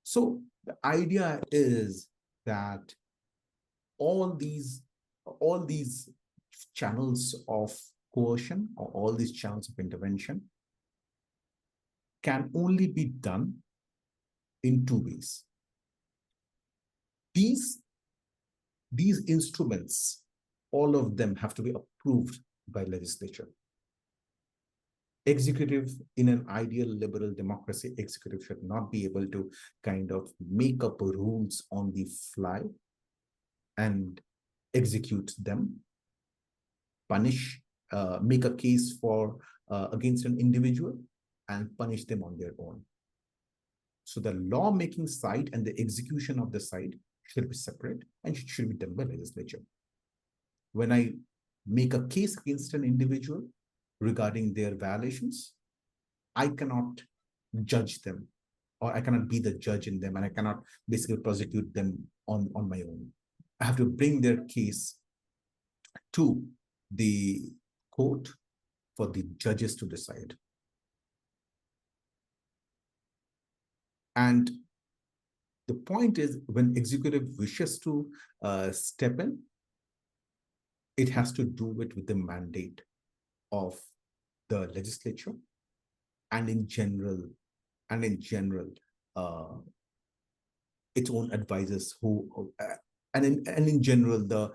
So the idea is that all these all these channels of coercion or all these channels of intervention can only be done in two ways. These instruments, all of them have to be approved by legislature. Executive, in an ideal liberal democracy, executive should not be able to kind of make up rules on the fly and execute them, punish, make a case for against an individual and punish them on their own. So the lawmaking side and the execution of the side should be separate and should be done by legislature. When I make a case against an individual regarding their violations, I cannot judge them, or I cannot be the judge in them, and I cannot basically prosecute them on my own. I have to bring their case to the court for the judges to decide. And the point is, when executive wishes to step in, it has to do it with the mandate of the legislature, and in general, its own advisors who, and in general, the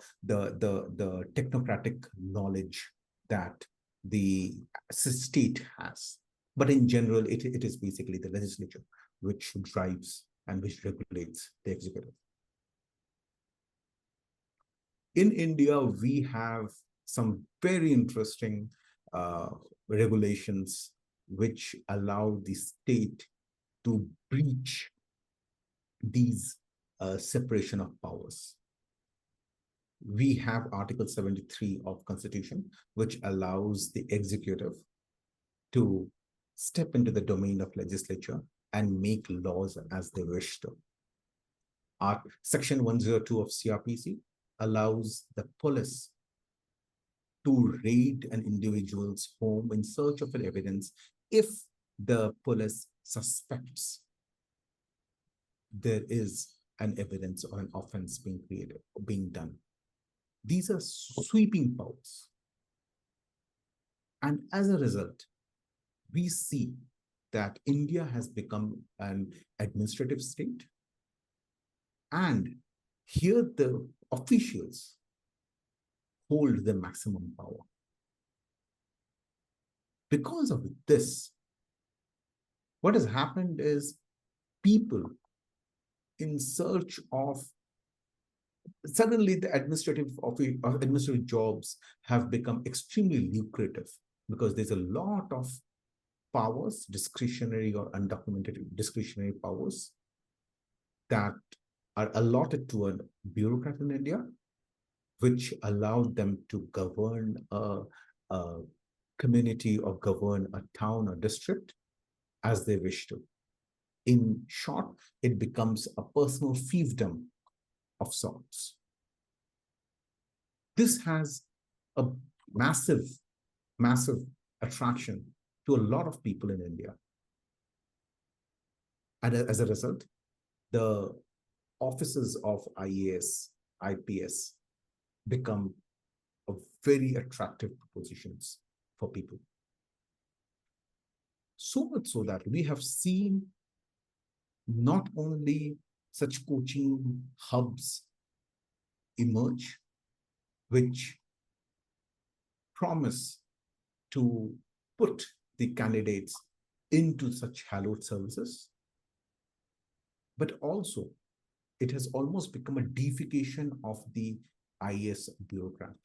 technocratic knowledge that the state has. But in general, it is basically the legislature which drives and which regulates the executive. In India, we have some very interesting regulations which allow the state to breach these separation of powers. We have Article 73 of Constitution, which allows the executive to step into the domain of legislature and make laws as they wish to. Section 102 of CRPC allows the police to raid an individual's home in search of an evidence if the police suspects there is an evidence or an offense being created or being done. These are sweeping powers. And as a result, we see that India has become an administrative state. And here the officials hold the maximum power. Because of this, what has happened is people in search of, suddenly the administrative jobs have become extremely lucrative because there's a lot of powers, discretionary or undocumented discretionary powers that are allotted to a bureaucrat in India, which allowed them to govern a community or govern a town or district as they wish to. In short, it becomes a personal fiefdom of sorts. This has a massive attraction to a lot of people in India. And as a result, the offices of IAS, IPS become a very attractive propositions for people. So much so that we have seen not only such coaching hubs emerge, which promise to put the candidates into such hallowed services, but also it has almost become a deification of the IAS bureaucrat.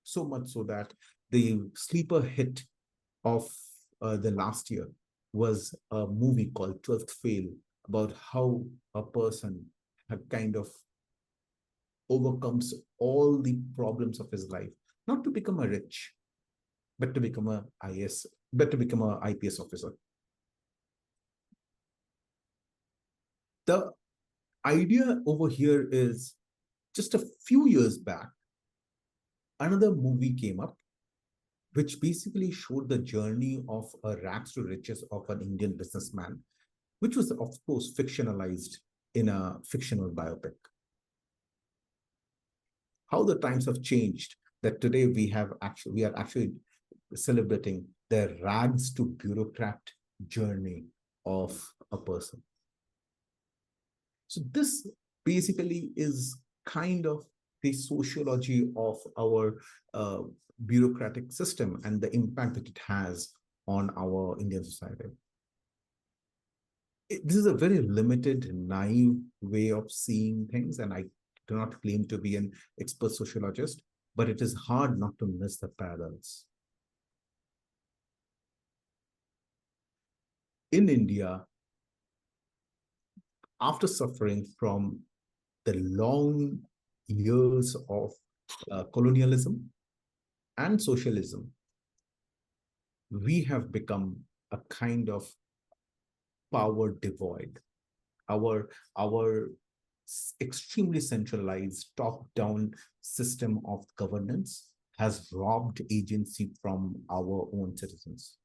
So much so that the sleeper hit of the last year was a movie called 12th Fail about how a person had kind of overcomes all the problems of his life, not to become a rich, but to become a IS, but to become a IPS officer. The idea over here is just a few years back, another movie came up which basically showed the journey of a rags to riches of an Indian businessman, which was, of course, fictionalized in a fictional biopic. How the times have changed, that today we are actually celebrating the rags to bureaucrat journey of a person. So this basically is kind of the sociology of our bureaucratic system and the impact that it has on our Indian society. This is a very limited, naive way of seeing things, and I do not claim to be an expert sociologist, but it is hard not to miss the parallels. In India, after suffering from the long years of colonialism and socialism, we have become a kind of power devoid. Our extremely centralized top-down system of governance has robbed agency from our own citizens.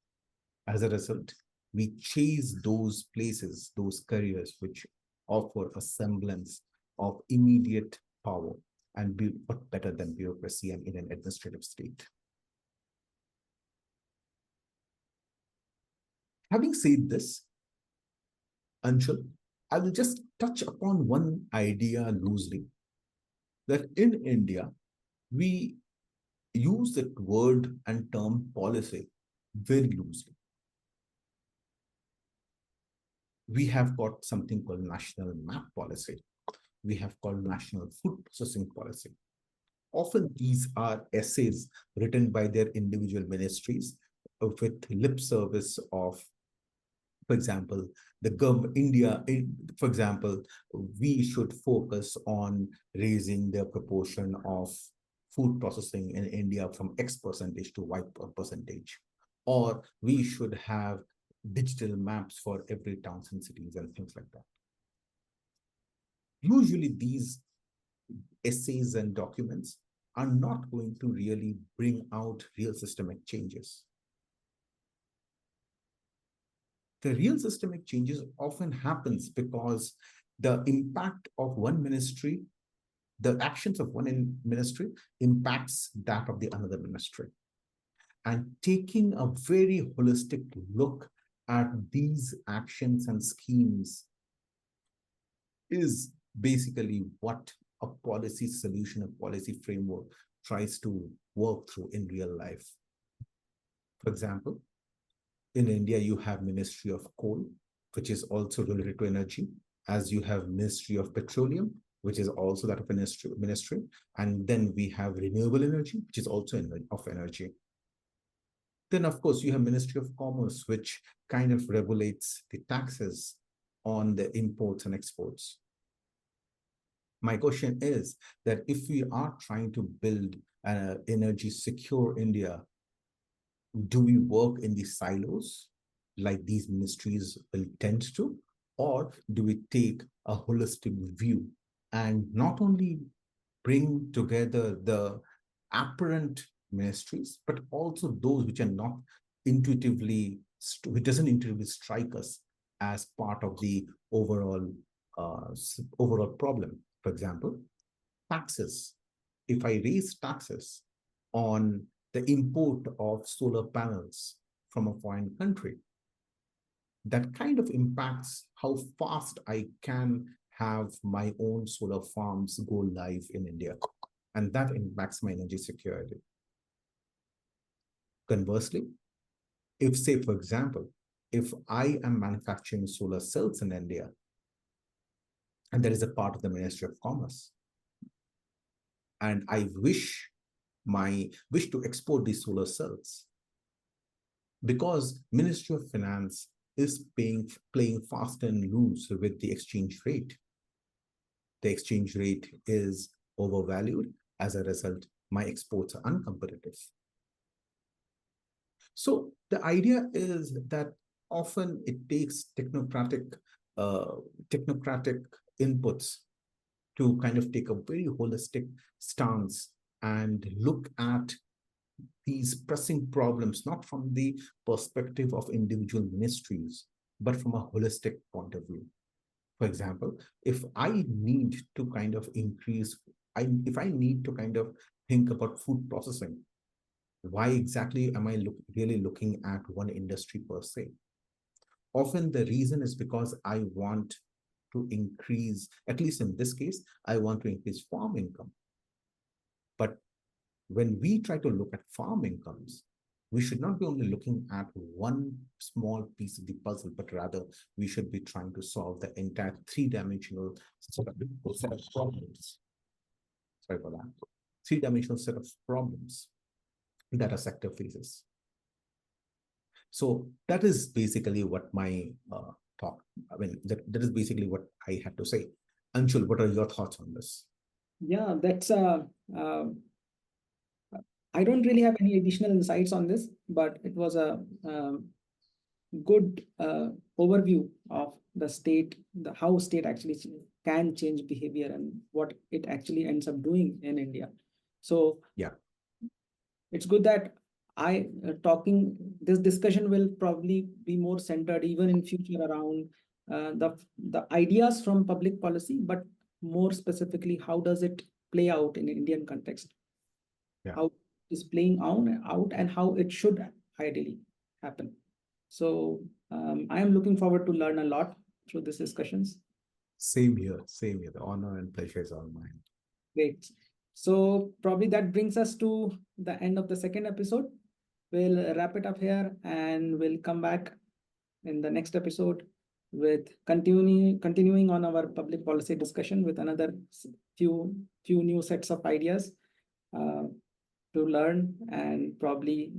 As a result, we chase those places, those careers which offer a semblance of immediate power, and be what better than bureaucracy and in an administrative state. Having said this, Anshul, I will just touch upon one idea loosely, that in India, we use the word and term policy very loosely. We have got something called national map policy. We have called national food processing policy. Often these are essays written by their individual ministries with lip service of, for example, the government, India, for example, we should focus on raising the proportion of food processing in India from X percentage to Y percentage. Or we should have digital maps for every towns and cities and things like that. Usually these essays and documents are not going to really bring out real systemic changes. The real systemic changes often happens because the impact of one ministry, the actions of one ministry impacts that of the another ministry. And taking a very holistic look at these actions and schemes is basically what a policy solution, a policy framework tries to work through in real life. For example, in India, you have Ministry of Coal, which is also related to energy, as you have Ministry of Petroleum, which is also that of ministry. And then we have renewable energy, which is also of energy. Then, of course, you have Ministry of Commerce, which kind of regulates the taxes on the imports and exports. My question is that if we are trying to build an energy secure India, do we work in the silos like these ministries will tend to, or do we take a holistic view and not only bring together the apparent ministries, but also those which are not intuitively, which doesn't intuitively strike us as part of the overall problem. For example, taxes. If I raise taxes on the import of solar panels from a foreign country, that kind of impacts how fast I can have my own solar farms go live in India. And that impacts my energy security. Conversely, if, say, for example, if I am manufacturing solar cells in India, and that is a part of the Ministry of Commerce, and I wish to export these solar cells, because Ministry of Finance is playing fast and loose with the exchange rate. The exchange rate is overvalued. As a result, my exports are uncompetitive. So the idea is that often it takes technocratic inputs to kind of take a very holistic stance and look at these pressing problems, not from the perspective of individual ministries, but from a holistic point of view. For example, if I need to kind of if I need to kind of think about food processing, why exactly am I really looking at one industry per se? Often the reason is because I want to increase, at least in this case, I want to increase farm income. But when we try to look at farm incomes, we should not be only looking at one small piece of the puzzle, but rather we should be trying to solve the entire three-dimensional set of problems. Sorry for that. Three-dimensional set of problems that a sector faces. So that is basically what my talk, that is basically what I had to say. Anshul, what are your thoughts on this? Yeah, that's I don't really have any additional insights on this, but it was a good overview of the state, how state actually can change behavior and what it actually ends up doing in India. So yeah, it's good that this discussion will probably be more centered even in future around the ideas from public policy, but more specifically, how does it play out in Indian context? Yeah. How is playing out and how it should ideally happen. So I am looking forward to learn a lot through these discussions. Same here, same here. The honor and pleasure is all mine. Great. So probably that brings us to the end of the second episode. We'll wrap it up here and we'll come back in the next episode with continuing on our public policy discussion with another few new sets of ideas to learn and probably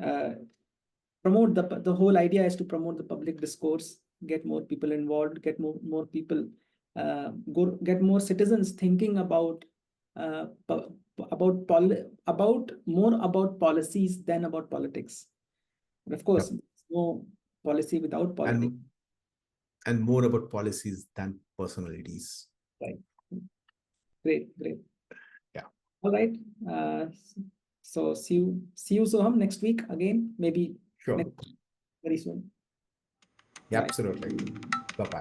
promote the whole idea is to promote the public discourse, get more people involved, get more people get more citizens thinking about more about policies than about politics. But of course, no policy without politics. And more about policies than personalities. Right. Great. Yeah. All right. So see you, Soham, next week again, maybe sure. very soon. Yeah, absolutely. Bye-bye.